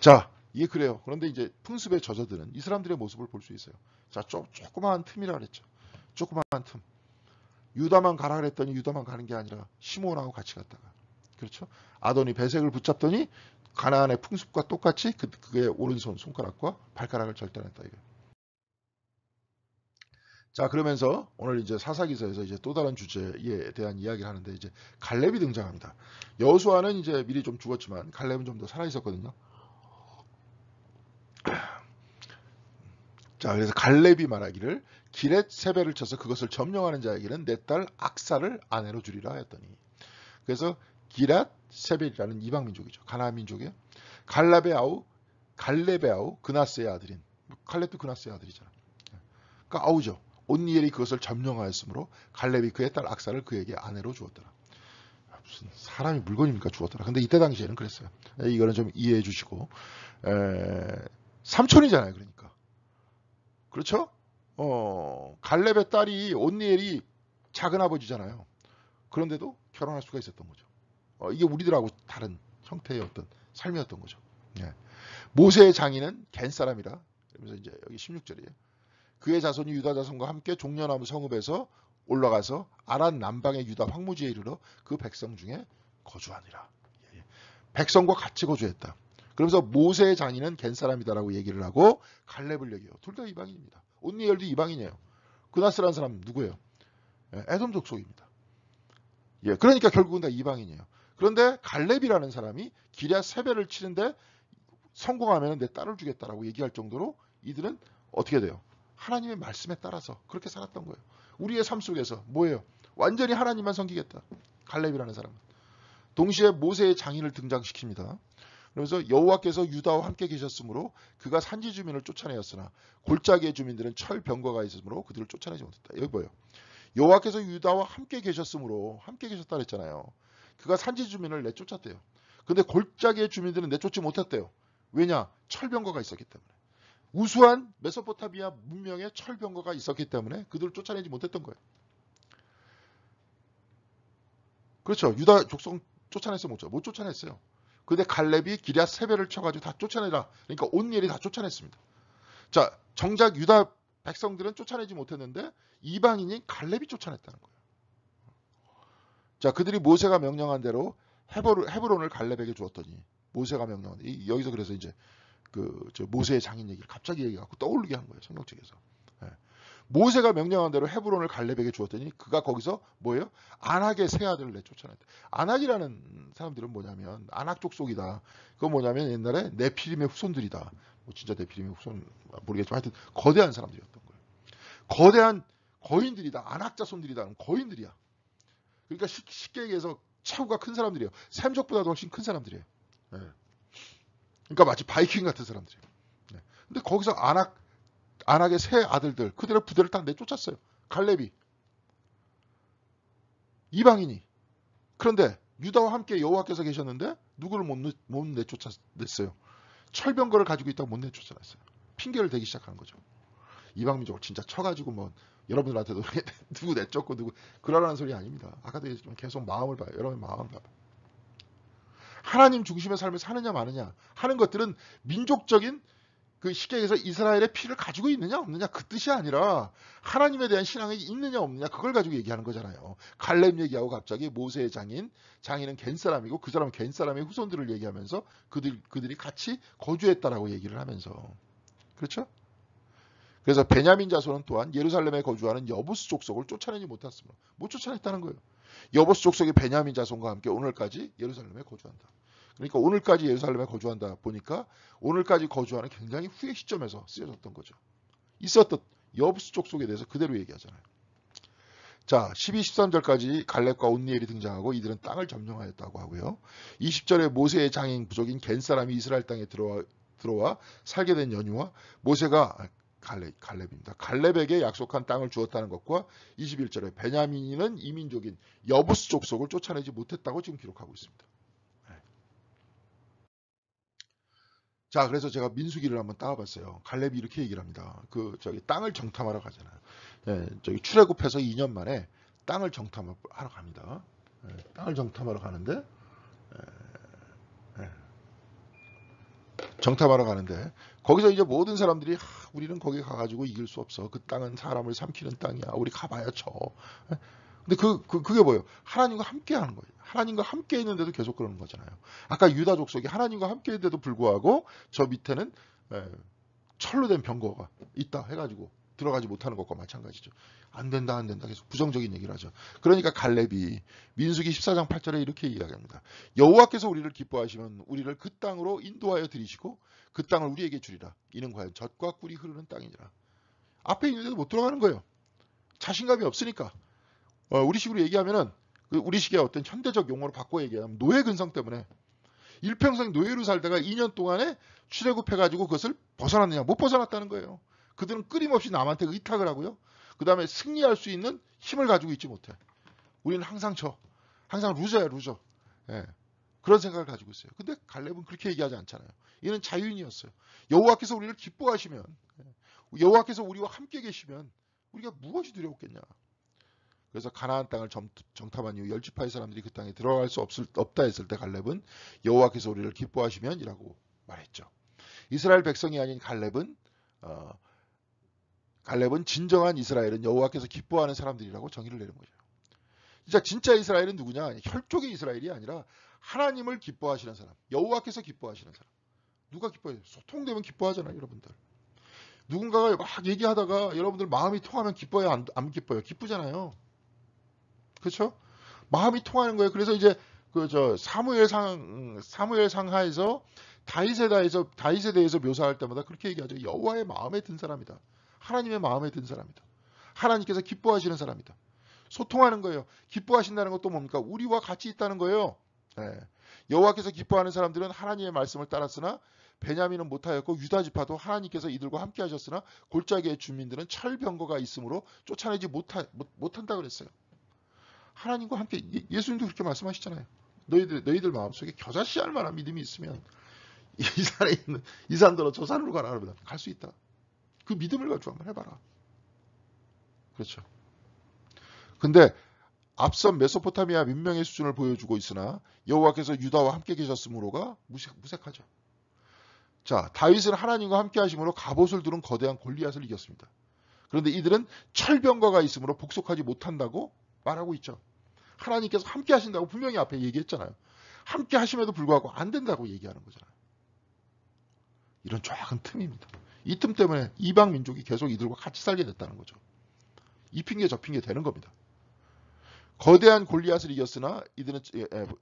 자, 이게 그래요. 그런데 이제 풍습에 젖어드는 이 사람들의 모습을 볼 수 있어요. 자, 조그마한 틈이라 그랬죠. 조그마한 틈. 유다만 가라 그랬더니 유다만 가는 게 아니라 시몬하고 같이 갔다가 그렇죠? 아도니 배색을 붙잡더니 가나안의 풍습과 똑같이 그의 오른손 손가락과 발가락을 절단했다 이거. 자, 그러면서 오늘 이제 사사기서에서 이제 또 다른 주제에 대한 이야기를 하는데 이제 갈렙이 등장합니다. 여호수아는 이제 미리 좀 죽었지만 갈렙은 좀 더 살아 있었거든요. 자, 그래서 갈렙이 말하기를 기렛 세배를 쳐서 그것을 점령하는 자에게는 내 딸 악사를 아내로 주리라 하였더니 그래서 기렛 세벨이라는 이방 민족이죠. 가나안 민족이에요. 갈렙의 아우 그나스의 아들인 갈렙도 그나스의 아들이잖아. 그러니까 아우죠. 온니엘이 그것을 점령하였으므로 갈렙이 그의 딸 악사를 그에게 아내로 주었더라. 무슨 사람이 물건입니까 주었더라. 근데 이때 당시에는 그랬어요. 이거는 좀 이해해 주시고 삼촌이잖아요. 그러니까 그렇죠? 갈렙의 딸이 온니엘이 작은 아버지잖아요. 그런데도 결혼할 수가 있었던 거죠. 이게 우리들하고 다른 형태의 어떤 삶이었던 거죠. 모세의 장인은 겐 사람이라. 그러면서 이제 여기 16절이에요. 그의 자손이 유다 자손과 함께 종려나무 성읍에서 올라가서 아란 남방의 유다 황무지에 이르러 그 백성 중에 거주하니라. 백성과 같이 거주했다. 그러면서 모세의 장인은 겐 사람이다라고 얘기를 하고 갈렙을 얘기해요. 둘 다 이방인입니다. 온니엘도 이방인이에요. 그나스라는 사람 누구예요? 에돔 족속입니다. 그러니까 결국은 다 이방인이에요. 그런데 갈렙이라는 사람이 기럇 세배를 치는데 성공하면 내 딸을 주겠다라고 얘기할 정도로 이들은 어떻게 돼요? 하나님의 말씀에 따라서 그렇게 살았던 거예요. 우리의 삶 속에서 뭐예요? 완전히 하나님만 섬기겠다. 갈렙이라는 사람은. 동시에 모세의 장인을 등장시킵니다. 그러면서 여호와께서 유다와 함께 계셨으므로 그가 산지 주민을 쫓아내었으나 골짜기의 주민들은 철 병거가 있으므로 그들을 쫓아내지 못했다. 여기 뭐예요? 여호와께서 유다와 함께 계셨으므로 함께 계셨다 그랬잖아요. 그가 산지 주민을 내쫓았대요. 근데 골짜기의 주민들은 내쫓지 못했대요. 왜냐? 철병거가 있었기 때문에. 우수한 메소포타미아 문명에 철병거가 있었기 때문에 그들을 쫓아내지 못했던 거예요. 그렇죠. 유다 족속 쫓아냈어요? 못 쫓아냈어요. 근데 갈렙이 기럇 세배를 쳐가지고 다 쫓아내라. 그러니까 온니엘이 다 쫓아냈습니다. 자, 정작 유다 백성들은 쫓아내지 못했는데 이방인인 갈렙이 쫓아냈다는 거예요. 자, 그들이 모세가 명령한 대로 헤브론을 갈렙에게 주었더니 모세가 명령한 여기서 그래서 이제 모세의 장인 얘기를 갑자기 얘기해갖고 떠오르게 한 거예요. 성경책에서. 모세가 명령한 대로 헤브론을 갈렙에게 주었더니 그가 거기서 뭐예요? 안악의 세 아들을 내쫓아냈다. 안악이라는 사람들은 뭐냐면 안악 족속이다. 그건 뭐냐면 옛날에 네피림의 후손들이다. 뭐 진짜 네피림의 후손 모르겠지만 하여튼 거대한 사람들이었던 거예요. 거대한 거인들이다. 안악 자손들이다. 거인들이야. 그러니까 쉽게 얘기해서 체구가 큰 사람들이에요. 샘족보다도 훨씬 큰 사람들이에요. 그러니까 마치 바이킹 같은 사람들이에요. 근데 거기서 안악의 세 아들들 그들의 부대를 다 내쫓았어요. 갈렙이. 이방인이. 그런데 유다와 함께 여호와께서 계셨는데 누구를 못 내쫓았어요. 철병거를 가지고 있다고 못 내쫓아냈어요. 핑계를 대기 시작하는 거죠. 이방 민족을 진짜 쳐가지고 뭐 여러분들한테도 누구 내쫓고 누구 그러라는 소리 아닙니다. 아까도 얘기했지만 계속 마음을 봐요. 여러분 마음을 봐요. 하나님 중심의 삶을 사느냐 마느냐 하는 것들은 민족적인 그 시각에서 이스라엘의 피를 가지고 있느냐 없느냐 그 뜻이 아니라 하나님에 대한 신앙이 있느냐 없느냐 그걸 가지고 얘기하는 거잖아요. 갈렙 얘기하고 갑자기 모세의 장인은 겐 사람이고 그 사람은 겐 사람의 후손들을 얘기하면서 그들이 같이 거주했다라고 얘기를 하면서 그렇죠? 그래서 베냐민 자손은 또한 예루살렘에 거주하는 여부스 족속을 쫓아내지 못했습니다. 못 쫓아냈다는 거예요. 여부스 족속이 베냐민 자손과 함께 오늘까지 예루살렘에 거주한다. 그러니까 오늘까지 예루살렘에 거주한다 보니까 오늘까지 거주하는 굉장히 후의 시점에서 쓰여졌던 거죠. 있었던 여부스 족속에 대해서 그대로 얘기하잖아요. 자, 12, 13절까지 갈렙과 온니엘이 등장하고 이들은 땅을 점령하였다고 하고요. 20절에 모세의 장인 부족인 겐 사람이 이스라엘 땅에 들어와 살게 된 연유와 모세가 갈렙입니다. 갈렙에게 약속한 땅을 주었다는 것과 21절에 베냐민은 이민족인 여부스 족속을 쫓아내지 못했다고 지금 기록하고 있습니다. 자, 그래서 제가 민수기를 한번 따와봤어요. 갈렙이 이렇게 얘기를 합니다. 땅을 정탐하러 가잖아요. 예, 출애굽해서 2년 만에 땅을 정탐하러 갑니다. 예, 땅을 정탐하러 가는데 정탐하러 가는데 거기서 이제 모든 사람들이 우리는 거기 가가지고 이길 수 없어. 그 땅은 사람을 삼키는 땅이야. 우리 가봐야 쳐. 근데 그게 뭐예요? 하나님과 함께 하는 거예요. 하나님과 함께 있는데도 계속 그러는 거잖아요. 아까 유다 족속이 하나님과 함께 있는데도 불구하고 저 밑에는 철로 된 병거가 있다 해가지고 들어가지 못하는 것과 마찬가지죠. 안 된다 계속 부정적인 얘기를 하죠. 그러니까 갈렙이 민수기 14장 8절에 이렇게 이야기합니다. 여호와께서 우리를 기뻐하시면 우리를 그 땅으로 인도하여 들이시고 그 땅을 우리에게 주리라. 이는 과연 젖과 꿀이 흐르는 땅이니라. 앞에 있는데도 못 들어가는 거예요. 자신감이 없으니까. 우리식으로 얘기하면은 우리식의 어떤 현대적 용어로 바꿔 얘기하면 노예 근성 때문에 일평생 노예로 살다가 2년 동안에 출애굽해가지고 그것을 벗어났느냐 못 벗어났다는 거예요. 그들은 끊임없이 남한테 의탁을 하고요. 그 다음에 승리할 수 있는 힘을 가지고 있지 못해. 우리는 항상 항상 루저야 루저. 예. 그런 생각을 가지고 있어요. 근데 갈렙은 그렇게 얘기하지 않잖아요. 이는 자유인이었어요. 여호와께서 우리를 기뻐하시면 여호와께서 우리와 함께 계시면 우리가 무엇이 두려웠겠냐. 그래서 가나안 땅을 정탐한 이후 열지파의 사람들이 그 땅에 들어갈 수 없다 했을 때 갈렙은 여호와께서 우리를 기뻐하시면 이라고 말했죠. 이스라엘 백성이 아닌 갈렙은 진정한 이스라엘은 여호와께서 기뻐하는 사람들이라고 정의를 내는 거죠. 진짜 이스라엘은 누구냐? 혈족의 이스라엘이 아니라 하나님을 기뻐하시는 사람, 여호와께서 기뻐하시는 사람. 누가 기뻐해요? 소통되면 기뻐하잖아요, 여러분들. 누군가가 막 얘기하다가 여러분들 마음이 통하면 기뻐요, 안 기뻐요? 기쁘잖아요. 그렇죠? 마음이 통하는 거예요. 그래서 이제 사무엘 상하에서 다윗에 대해서 묘사할 때마다 그렇게 얘기하죠. 여호와의 마음에 든 사람이다. 하나님의 마음에 든 사람이다. 하나님께서 기뻐하시는 사람이다. 소통하는 거예요. 기뻐하신다는 것도 뭡니까? 우리와 같이 있다는 거예요. 네. 여호와께서 기뻐하는 사람들은 하나님의 말씀을 따랐으나 베냐민은 못하였고 유다 지파도 하나님께서 이들과 함께 하셨으나 골짜기의 주민들은 철병거가 있으므로 쫓아내지 못한다 그랬어요. 하나님과 함께 예수님도 그렇게 말씀하시잖아요. 너희들 마음속에 겨자씨알 만한 믿음이 있으면 이 산에 있는 이 산더러 저 산으로 가라 그러면 갈 수 있다. 그 믿음을 가지고 한번 해봐라. 그렇죠. 근데 앞선 메소포타미아 민명의 수준을 보여주고 있으나 여호와께서 유다와 함께 계셨으므로가 무색하죠. 자, 다윗은 하나님과 함께 하심으로 갑옷을 두른 거대한 골리앗을 이겼습니다. 그런데 이들은 철병거가 있으므로 복속하지 못한다고 말하고 있죠. 하나님께서 함께 하신다고 분명히 앞에 얘기했잖아요. 함께 하심에도 불구하고 안 된다고 얘기하는 거잖아요. 이런 쫙한 틈입니다. 이 틈 때문에 이방 민족이 계속 이들과 같이 살게 됐다는 거죠. 이 핑계 저 핑계 되는 겁니다. 거대한 골리앗을 이겼으나 이들은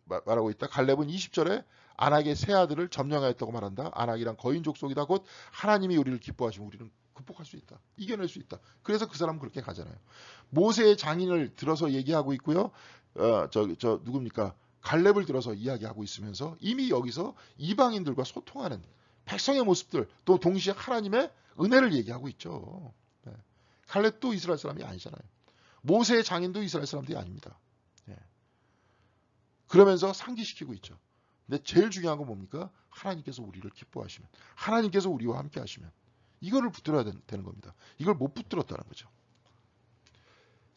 말하고 있다. 갈렙은 20절에 안악의 세 아들을 점령하였다고 말한다. 안악이란 거인 족속이다. 곧 하나님이 우리를 기뻐하시면 우리는 극복할 수 있다. 이겨낼 수 있다. 그래서 그 사람은 그렇게 가잖아요. 모세의 장인을 들어서 얘기하고 있고요. 누굽니까? 갈렙을 들어서 이야기하고 있으면서 이미 여기서 이방인들과 소통하는 백성의 모습들 또 동시에 하나님의 은혜를 얘기하고 있죠. 네. 갈렙도 이스라엘 사람이 아니잖아요. 모세의 장인도 이스라엘 사람들이 아닙니다. 네. 그러면서 상기시키고 있죠. 근데 제일 중요한 건 뭡니까? 하나님께서 우리를 기뻐하시면 하나님께서 우리와 함께 하시면 이거를 붙들어야 되는 겁니다. 이걸 못 붙들었다는 거죠.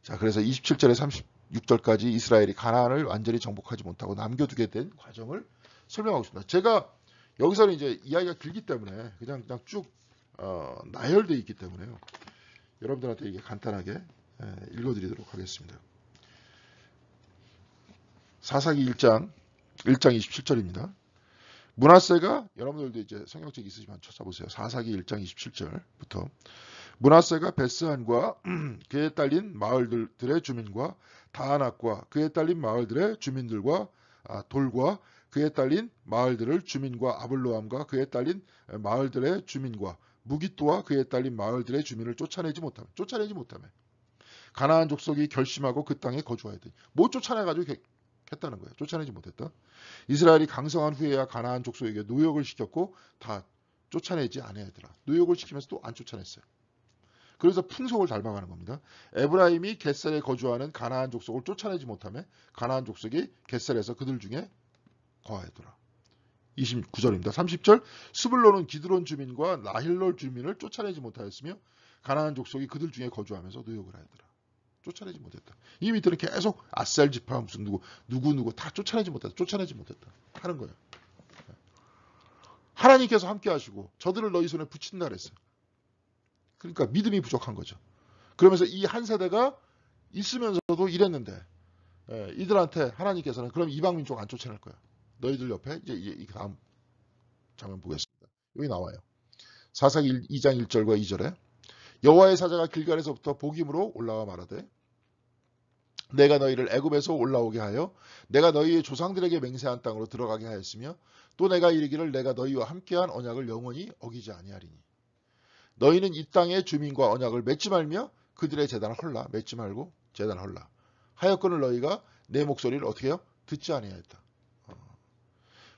자, 그래서 27절에 36절까지 이스라엘이 가나안을 완전히 정복하지 못하고 남겨두게 된 과정을 설명하고 있습니다. 제가 여기서는 이제 이야기가 길기 때문에 그냥 쭉 나열되어 있기 때문에요. 여러분들한테 이게 간단하게 읽어드리도록 하겠습니다. 사사기 1장 27절입니다. 므낫세가, 여러분들도 이제 성경책 있으시면 찾아보세요. 사사기 1장 27절부터 므낫세가 베스안과 그에 딸린 마을들의 주민과 다아낙과 그에 딸린 마을들의 주민들과 돌과 그에 딸린 마을들을 주민과 아블로함과 그에 딸린 마을들의 주민과 무기토와 그에 딸린 마을들의 주민을 쫓아내지 못하며 가나안 족속이 결심하고 그 땅에 거주하야 돼. 못 쫓아내가지고 했다는 거예요. 쫓아내지 못했다. 이스라엘이 강성한 후에야 가나안 족속에게 노역을 시켰고 다 쫓아내지 아니하더라. 노역을 시키면서 또 안 쫓아냈어요. 그래서 풍속을 닮아가는 겁니다. 에브라임이 겟셀에 거주하는 가나안 족속을 쫓아내지 못하며 가나안 족속이 겟셀에서 그들 중에 거하더라. 29절입니다. 30절 스불론은 기드론 주민과 나힐롤 주민을 쫓아내지 못하였으며 가나안 족속이 그들 중에 거주하면서 노역을 하더라. 쫓아내지 못했다. 이 밑에는 계속 아셀 지파 무슨 누구 다 쫓아내지 못했다 하는 거예요. 하나님께서 함께 하시고 저들을 너희 손에 붙인다 그랬어요. 그러니까 믿음이 부족한 거죠. 그러면서 이 한 세대가 있으면서도 이랬는데 이들한테 하나님께서는 그럼 이방 민족 안 쫓아낼 거야. 너희들 옆에 이제 다음 장면 보겠습니다. 여기 나와요. 사사기 2장 1절과 2절에 여호와의 사자가 길갈에서부터 복임으로 올라와 말하되 내가 너희를 애굽에서 올라오게 하여 내가 너희의 조상들에게 맹세한 땅으로 들어가게 하였으며 또 내가 이르기를 내가 너희와 함께한 언약을 영원히 어기지 아니하리니 너희는 이 땅의 주민과 언약을 맺지 말며 그들의 제단을 헐라. 맺지 말고 제단을 헐라. 하였거늘 너희가 내 목소리를 어떻게 해요? 듣지 아니하였다.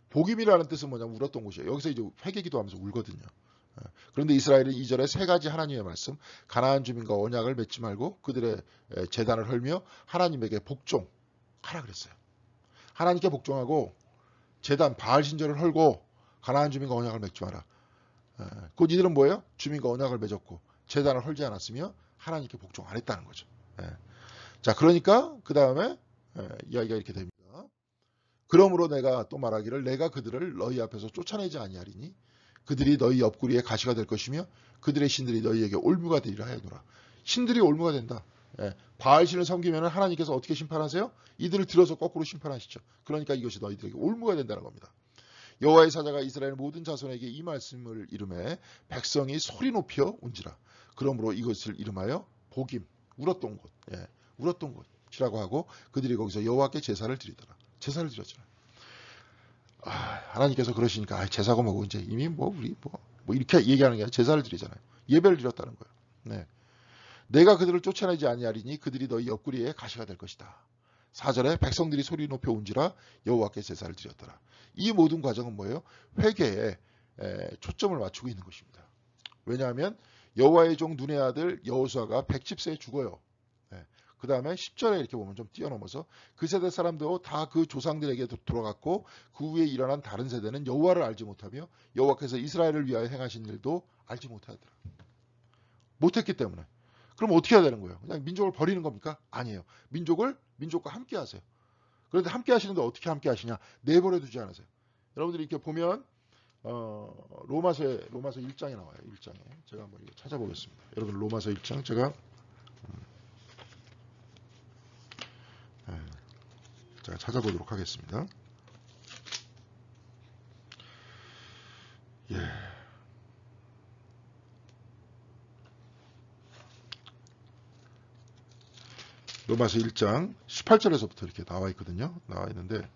복임이라는 뜻은 뭐냐면 울었던 곳이에요. 여기서 이제 회개기도 하면서 울거든요. 그런데 이스라엘은 2절에 세 가지 하나님의 말씀, 가나안 주민과 언약을 맺지 말고 그들의 제단을 헐며 하나님에게 복종하라 그랬어요. 하나님께 복종하고 제단 바알 신전을 헐고 가나안 주민과 언약을 맺지 마라. 곧 이들은 뭐예요? 주민과 언약을 맺었고 제단을 헐지 않았으며 하나님께 복종 안 했다는 거죠. 자, 그러니까 그 다음에 이야기가 이렇게 됩니다. 그러므로 내가 또 말하기를 내가 그들을 너희 앞에서 쫓아내지 아니하리니 그들이 너희 옆구리에 가시가 될 것이며 그들의 신들이 너희에게 올무가 되리라 하노라. 신들이 올무가 된다. 바알신을 섬기면 하나님께서 어떻게 심판하세요? 이들을 들어서 거꾸로 심판하시죠. 그러니까 이것이 너희들에게 올무가 된다는 겁니다. 여호와의 사자가 이스라엘 모든 자손에게 이 말씀을 이름해 백성이 소리 높여 운지라. 그러므로 이것을 이름하여 복임, 울었던 곳, 울었던 곳이라고 하고 그들이 거기서 여호와께 제사를 드리더라. 제사를 드렸잖아요. 하나님께서 그러시니까 제사고 뭐고 이제 이미 우리 이렇게 얘기하는 게 아니라 제사를 드리잖아요. 예배를 드렸다는 거예요. 네. 내가 그들을 쫓아내지 아니하리니 그들이 너희 옆구리에 가시가 될 것이다. 4절에 백성들이 소리 높여 운지라 여호와께 제사를 드렸더라. 이 모든 과정은 뭐예요? 회개에 초점을 맞추고 있는 것입니다. 왜냐하면 여호와의 종 눈의 아들 여호수아가 110세에 죽어요. 그 다음에 10절에 이렇게 보면 좀 뛰어넘어서 그 세대 사람도 다 그 조상들에게 돌아갔고 그 후에 일어난 다른 세대는 여호와를 알지 못하며 여호와께서 이스라엘을 위하여 행하신 일도 알지 못하더라. 못했기 때문에. 그럼 어떻게 해야 되는 거예요? 그냥 민족을 버리는 겁니까? 아니에요. 민족과 함께 하세요. 그런데 함께 하시는데 어떻게 함께 하시냐? 내버려 두지 않으세요. 여러분들이 이렇게 보면 로마서 1장에 나와요. 1장에. 제가 한번 이거 찾아보겠습니다. 여러분 로마서 1장 제가 찾아보도록 하겠습니다. 로마서 1장 18절에서부터 이렇게 나와 있거든요. 나와 있는데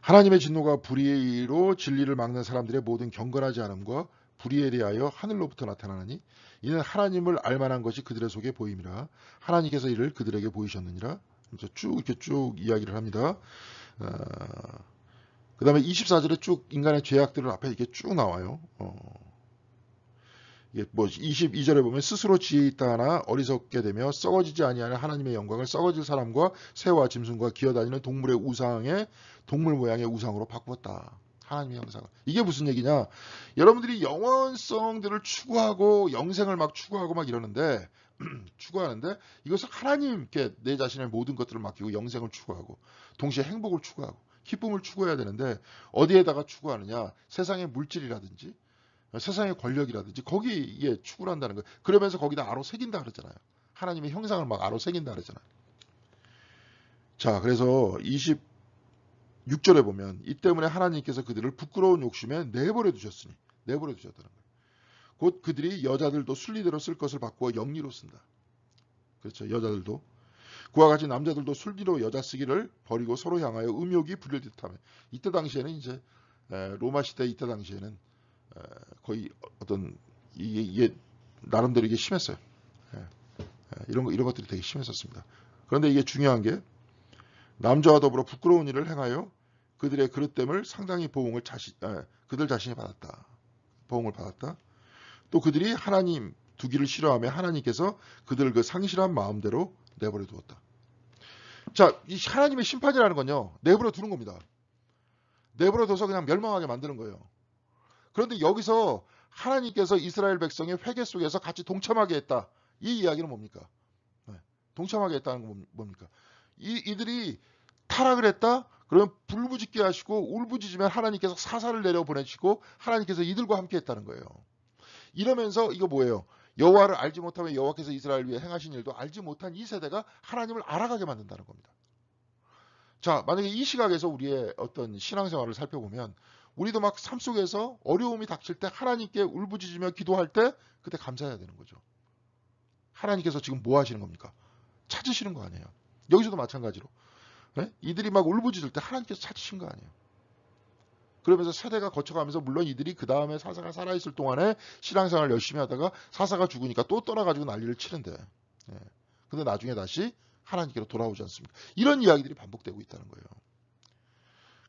하나님의 진노가 불의로 진리를 막는 사람들의 모든 경건하지 않음과 불의에 대하여 하늘로부터 나타나니 이는 하나님을 알만한 것이 그들의 속에 보임이라 하나님께서 이를 그들에게 보이셨느니라. 그래서 이렇게 쭉 이야기를 합니다. 그 다음에 24절에 쭉 인간의 죄악들을 앞에 이렇게 쭉 나와요. 이게 22절에 보면 스스로 지혜 있다 하나 어리석게 되며 썩어지지 아니하는 하나님의 영광을 썩어질 사람과 새와 짐승과 기어다니는 동물 모양의 우상으로 바꾸었다 하나님의 형상을. 이게 무슨 얘기냐? 여러분들이 영원성들을 추구하고 영생을 막 추구하고 막 이러는데 추구하는데 이것을 하나님께 내 자신의 모든 것들을 맡기고 영생을 추구하고 동시에 행복을 추구하고 기쁨을 추구해야 되는데 어디에다가 추구하느냐? 세상의 물질이라든지 세상의 권력이라든지 거기에 추구를 한다는 거예요. 그러면서 거기다 아로 새긴다 그러잖아요. 하나님의 형상을 막 아로 새긴다 그러잖아요. 자, 그래서 26절에 보면 이 때문에 하나님께서 그들을 부끄러운 욕심에 내버려 두셨다는 거예요. 곧 그들이 여자들도 순리대로 쓸 것을 바꾸어 영리로 쓴다. 그렇죠. 여자들도 그와 같이 남자들도 순리로 여자 쓰기를 버리고 서로 향하여 음욕이 부릴 듯하며 이때 당시에는 이제 로마 시대 이때 당시에는 거의 어떤 이게 나름대로 이게 심했어요. 이런 것들이 되게 심했었습니다. 그런데 이게 중요한 게 남자와 더불어 부끄러운 일을 행하여 그들의 그릇됨을 상당히 그들 자신이 받았다. 보응을 받았다. 또 그들이 하나님 두기를 싫어하며 하나님께서 그들을 그 상실한 마음대로 내버려 두었다. 자, 이 하나님의 심판이라는 건요. 내버려 두는 겁니다. 내버려 둬서 그냥 멸망하게 만드는 거예요. 그런데 여기서 하나님께서 이스라엘 백성의 회개 속에서 같이 동참하게 했다. 이 이야기는 뭡니까? 동참하게 했다는 건 뭡니까? 이들이 타락을 했다? 그러면 불부짖게 하시고 울부짖으면 하나님께서 사사를 내려보내시고 하나님께서 이들과 함께 했다는 거예요. 이러면서 이거 뭐예요? 여호와를 알지 못하며 여호와께서 이스라엘 위에 행하신 일도 알지 못한 이 세대가 하나님을 알아가게 만든다는 겁니다. 자, 만약에 이 시각에서 우리의 어떤 신앙생활을 살펴보면 우리도 막 삶 속에서 어려움이 닥칠 때 하나님께 울부짖으며 기도할 때 그때 감사해야 되는 거죠. 하나님께서 지금 뭐 하시는 겁니까? 찾으시는 거 아니에요. 여기서도 마찬가지로. 네? 이들이 막 울부짖을 때 하나님께서 찾으신 거 아니에요. 그러면서 세대가 거쳐가면서 물론 이들이 그 다음에 사사가 살아있을 동안에 신앙생활을 열심히 하다가 사사가 죽으니까 또 떠나가지고 난리를 치는데 근데 나중에 다시 하나님께로 돌아오지 않습니까? 이런 이야기들이 반복되고 있다는 거예요.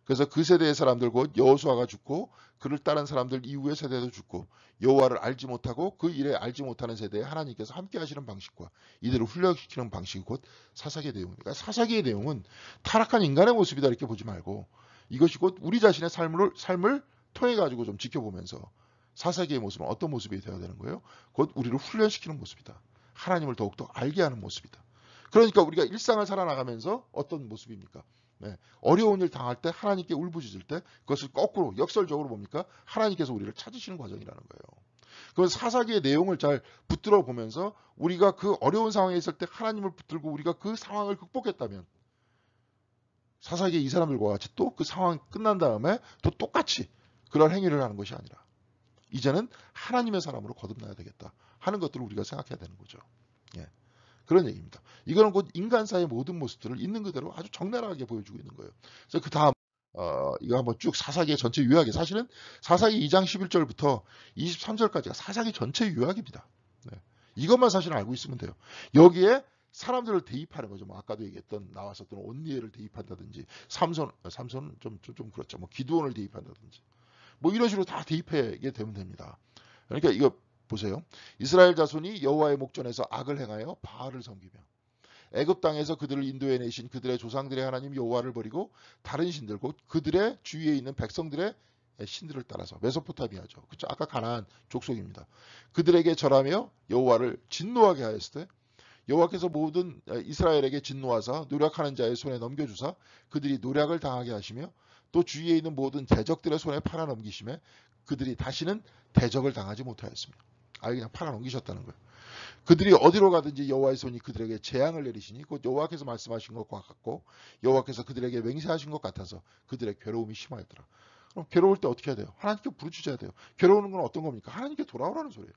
그래서 그 세대의 사람들 곧 여호수아가 죽고 그를 따른 사람들 이후의 세대도 죽고 여호와를 알지 못하고 그 일에 알지 못하는 세대에 하나님께서 함께 하시는 방식과 이들을 훈련시키는 방식이 곧 사사기의 내용입니다. 그러니까 사사기의 내용은 타락한 인간의 모습이다 이렇게 보지 말고 이것이 곧 우리 자신의 삶을 통해 가지고 좀 지켜보면서 사사기의 모습은 어떤 모습이 되어야 되는 거예요? 곧 우리를 훈련시키는 모습이다. 하나님을 더욱더 알게 하는 모습이다. 그러니까 우리가 일상을 살아나가면서 어떤 모습입니까? 어려운 일 당할 때 하나님께 울부짖을 때 그것을 거꾸로 역설적으로 뭡니까? 하나님께서 우리를 찾으시는 과정이라는 거예요. 그래서 사사기의 내용을 잘 붙들어 보면서 우리가 그 어려운 상황에 있을 때 하나님을 붙들고 우리가 그 상황을 극복했다면 사사기의 이 사람들과 같이 또 그 상황이 끝난 다음에 또 똑같이 그런 행위를 하는 것이 아니라 이제는 하나님의 사람으로 거듭나야 되겠다 하는 것들을 우리가 생각해야 되는 거죠. 그런 얘기입니다. 이거는 곧 인간사의 모든 모습들을 있는 그대로 아주 적나라하게 보여주고 있는 거예요. 그래서 그 다음 이거 한번 쭉 사사기의 전체 요약이 사실은 사사기 2장 11절부터 23절까지가 사사기 전체 요약입니다. 이것만 사실 알고 있으면 돼요. 여기에 사람들을 대입하는 거죠. 뭐 아까도 얘기했던 나왔었던 온니엘을 대입한다든지 삼손은 좀 그렇죠. 뭐 기드온을 대입한다든지 뭐 이런 식으로 다 대입하게 되면 됩니다. 그러니까 이거 보세요. 이스라엘 자손이 여호와의 목전에서 악을 행하여 바알을 섬기며 애굽 땅에서 그들을 인도해 내신 그들의 조상들의 하나님 여호와를 버리고 다른 신들 곧 그들의 주위에 있는 백성들의 신들을 따라서 메소포타미아죠. 그렇죠? 아까 가나안 족속입니다. 그들에게 절하며 여호와를 진노하게 하였을 때 여호와께서 모든 이스라엘에게 진노하사 노력하는 자의 손에 넘겨주사 그들이 노력을 당하게 하시며 또 주위에 있는 모든 대적들의 손에 팔아 넘기심에 그들이 다시는 대적을 당하지 못하였습니다. 아예 그냥 팔아 넘기셨다는 거예요. 그들이 어디로 가든지 여호와의 손이 그들에게 재앙을 내리시니 곧 여호와께서 말씀하신 것과 같고 여호와께서 그들에게 맹세하신 것 같아서 그들의 괴로움이 심하였더라. 그럼 괴로울 때 어떻게 해야 돼요? 하나님께 부르짖어야 돼요. 괴로우는 건 어떤 겁니까? 하나님께 돌아오라는 소리예요.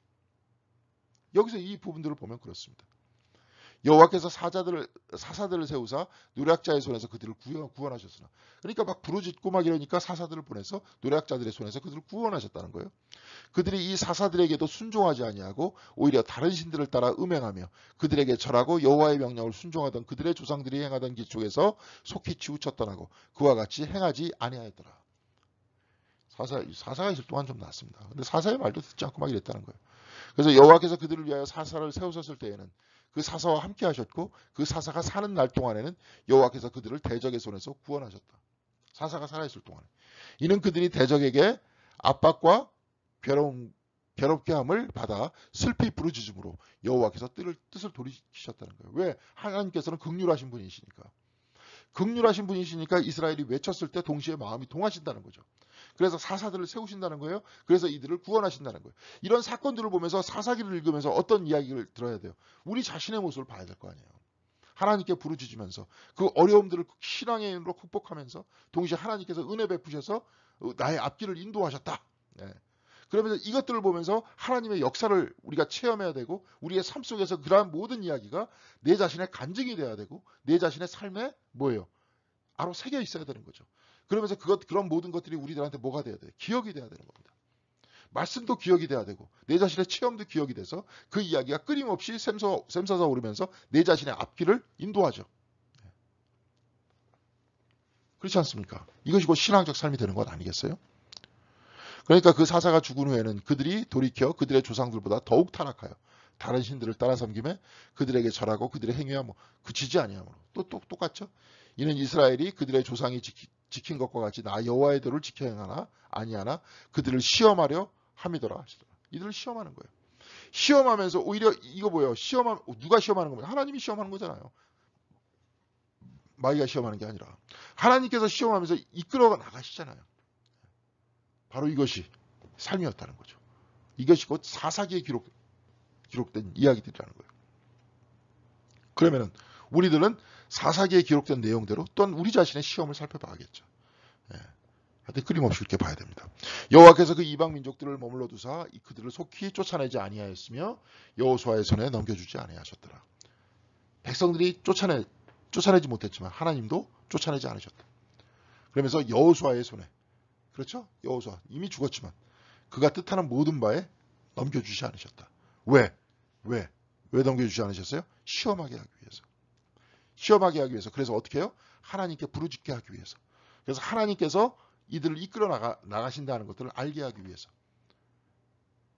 여기서 이 부분들을 보면 그렇습니다. 여호와께서 사사들을 세우사 노략자의 손에서 그들을 구원하셨으나 그러니까 막 부르짖고 막 이러니까 사사들을 보내서 노략자들의 손에서 그들을 구원하셨다는 거예요. 그들이 이 사사들에게도 순종하지 아니하고 오히려 다른 신들을 따라 음행하며 그들에게 절하고 여호와의 명령을 순종하던 그들의 조상들이 행하던 길 쪽에서 속히 치우쳤더라고 그와 같이 행하지 아니하였더라. 사사가 있을 동안 좀 낫습니다. 근데 사사의 말도 듣지 않고 막 이랬다는 거예요. 그래서 여호와께서 그들을 위하여 사사를 세우셨을 때에는 그 사사와 함께 하셨고 그 사사가 사는 날 동안에는 여호와께서 그들을 대적의 손에서 구원하셨다. 사사가 살아있을 동안에. 이는 그들이 대적에게 압박과 괴롭게 함을 받아 슬피 부르짖음으로 여호와께서 뜻을 돌이키셨다는 거예요. 왜? 하나님께서는 긍휼하신 분이시니까. 긍휼하신 분이시니까 이스라엘이 외쳤을 때 동시에 마음이 동하신다는 거죠. 그래서 사사들을 세우신다는 거예요. 그래서 이들을 구원하신다는 거예요. 이런 사건들을 보면서 사사기를 읽으면서 어떤 이야기를 들어야 돼요. 우리 자신의 모습을 봐야 될 거 아니에요. 하나님께 부르짖으면서 그 어려움들을 신앙의 힘으로 극복하면서 동시에 하나님께서 은혜 베푸셔서 나의 앞길을 인도하셨다. 네. 그러면서 이것들을 보면서 하나님의 역사를 우리가 체험해야 되고 우리의 삶 속에서 그러한 모든 이야기가 내 자신의 간증이 돼야 되고 내 자신의 삶에 뭐예요? 바로 새겨 있어야 되는 거죠. 그러면서 그런 모든 것들이 우리들한테 뭐가 돼야 돼요? 기억이 돼야 되는 겁니다. 말씀도 기억이 돼야 되고 내 자신의 체험도 기억이 돼서 그 이야기가 끊임없이 샘솟아 오르면서 내 자신의 앞길을 인도하죠. 그렇지 않습니까? 이것이 곧 신앙적 삶이 되는 것 아니겠어요? 그러니까 그 사사가 죽은 후에는 그들이 돌이켜 그들의 조상들보다 더욱 타락하여 다른 신들을 따라 섬김에 그들에게 절하고 그들의 행위와 그치지 아니하므로 또 똑같죠. 이는 이스라엘이 그들의 조상이 지킨 것과 같이 나 여호와의 도를 지켜 행하나 아니하나 그들을 시험하려 함이더라 하시더라. 이들을 시험하는 거예요. 시험하면서 오히려 이거 뭐예요? 누가 시험하는 겁니까? 하나님이 시험하는 거잖아요. 마귀가 시험하는 게 아니라 하나님께서 시험하면서 이끌어 나가시잖아요. 바로 이것이 삶이었다는 거죠. 이것이 곧 사사기에 기록된 이야기들이라는 거예요. 그러면은 우리들은 사사기에 기록된 내용대로 또한 우리 자신의 시험을 살펴봐야겠죠. 예. 하여튼 끊임없이 이렇게 봐야 됩니다. 여호와께서 그 이방 민족들을 머물러 두사 그들을 속히 쫓아내지 아니하였으며 여호수아의 손에 넘겨주지 아니하셨더라. 백성들이 쫓아내지 못했지만 하나님도 쫓아내지 않으셨다. 그러면서 여호수아의 손에 그렇죠? 여호수아 이미 죽었지만 그가 뜻하는 모든 바에 넘겨주지 않으셨다. 왜 넘겨주지 않으셨어요? 시험하게 하기 위해서. 시험하게 하기 위해서. 그래서 어떻게 해요? 하나님께 부르짖게 하기 위해서. 그래서 하나님께서 이들을 이끌어 나가신다는 것들을 알게 하기 위해서.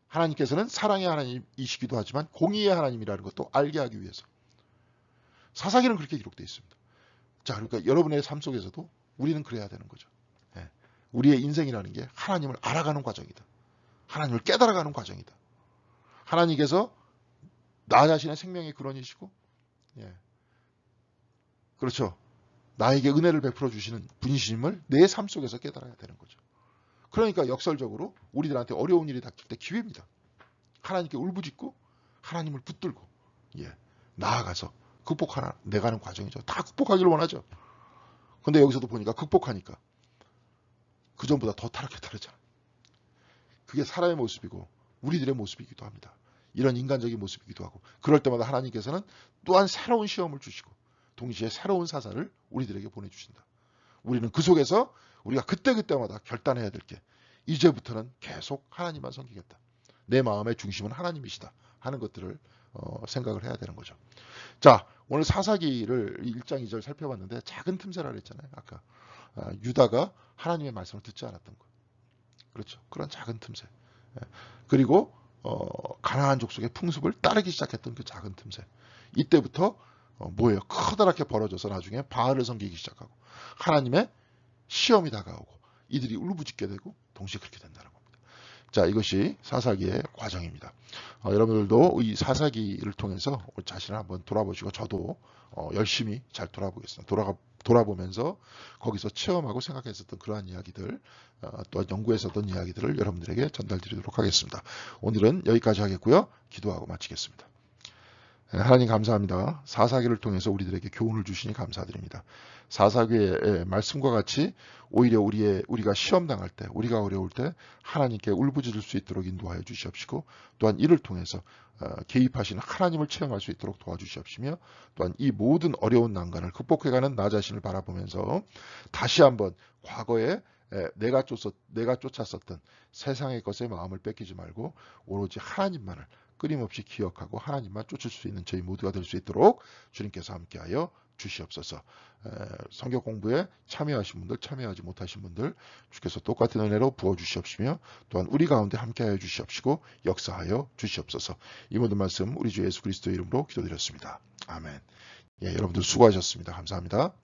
하나님께서는 사랑의 하나님이시기도 하지만 공의의 하나님이라는 것도 알게 하기 위해서. 사사기는 그렇게 기록되어 있습니다. 자, 그러니까 여러분의 삶 속에서도 우리는 그래야 되는 거죠. 예. 우리의 인생이라는 게 하나님을 알아가는 과정이다. 하나님을 깨달아가는 과정이다. 하나님께서 나 자신의 생명의 근원이시고, 예. 그렇죠. 나에게 은혜를 베풀어 주시는 분이심을 내 삶 속에서 깨달아야 되는 거죠. 그러니까 역설적으로 우리들한테 어려운 일이 닥칠 때 기회입니다. 하나님께 울부짖고 하나님을 붙들고 나아가서 극복해가는 과정이죠. 다 극복하기를 원하죠. 근데 여기서도 보니까 극복하니까 그 전보다 더 타락했다잖아요. 그게 사람의 모습이고 우리들의 모습이기도 합니다. 이런 인간적인 모습이기도 하고 그럴 때마다 하나님께서는 또한 새로운 시험을 주시고 동시에 새로운 사사를 우리들에게 보내주신다. 우리는 그 속에서 우리가 그때그때마다 결단해야 될 게 이제부터는 계속 하나님만 섬기겠다. 내 마음의 중심은 하나님이시다 하는 것들을 생각을 해야 되는 거죠. 자, 오늘 사사기를 1장 2절 살펴봤는데 작은 틈새라 그랬잖아요. 아까 유다가 하나님의 말씀을 듣지 않았던 것. 그렇죠. 그런 작은 틈새. 그리고 가나안 족속의 풍습을 따르기 시작했던 그 작은 틈새. 이때부터 뭐예요? 커다랗게 벌어져서 나중에 바알을 섬기기 시작하고 하나님의 시험이 다가오고 이들이 울부짖게 되고 동시에 그렇게 된다는 겁니다. 자, 이것이 사사기의 과정입니다. 여러분들도 이 사사기를 통해서 자신을 한번 돌아보시고 저도 열심히 잘 돌아보겠습니다. 돌아보면서 거기서 체험하고 생각했었던 그러한 이야기들 또 연구했었던 이야기들을 여러분들에게 전달드리도록 하겠습니다. 오늘은 여기까지 하겠고요. 기도하고 마치겠습니다. 하나님 감사합니다. 사사기를 통해서 우리들에게 교훈을 주시니 감사드립니다. 사사기의 말씀과 같이 오히려 우리가 시험당할 때 우리가 어려울 때 하나님께 울부짖을 수 있도록 인도하여 주시옵시고 또한 이를 통해서 개입하시는 하나님을 체험할 수 있도록 도와주시옵시며 또한 이 모든 어려운 난관을 극복해가는 나 자신을 바라보면서 다시 한번 과거에 내가 쫓았었던 세상의 것에 마음을 뺏기지 말고 오로지 하나님만을 끊임없이 기억하고 하나님만 쫓을 수 있는 저희 모두가 될 수 있도록 주님께서 함께하여 주시옵소서. 성경 공부에 참여하신 분들, 참여하지 못하신 분들 주께서 똑같은 은혜로 부어주시옵시며 또한 우리 가운데 함께하여 주시옵시고 역사하여 주시옵소서. 이 모든 말씀 우리 주 예수 그리스도의 이름으로 기도드렸습니다. 아멘. 여러분들 수고하셨습니다. 감사합니다.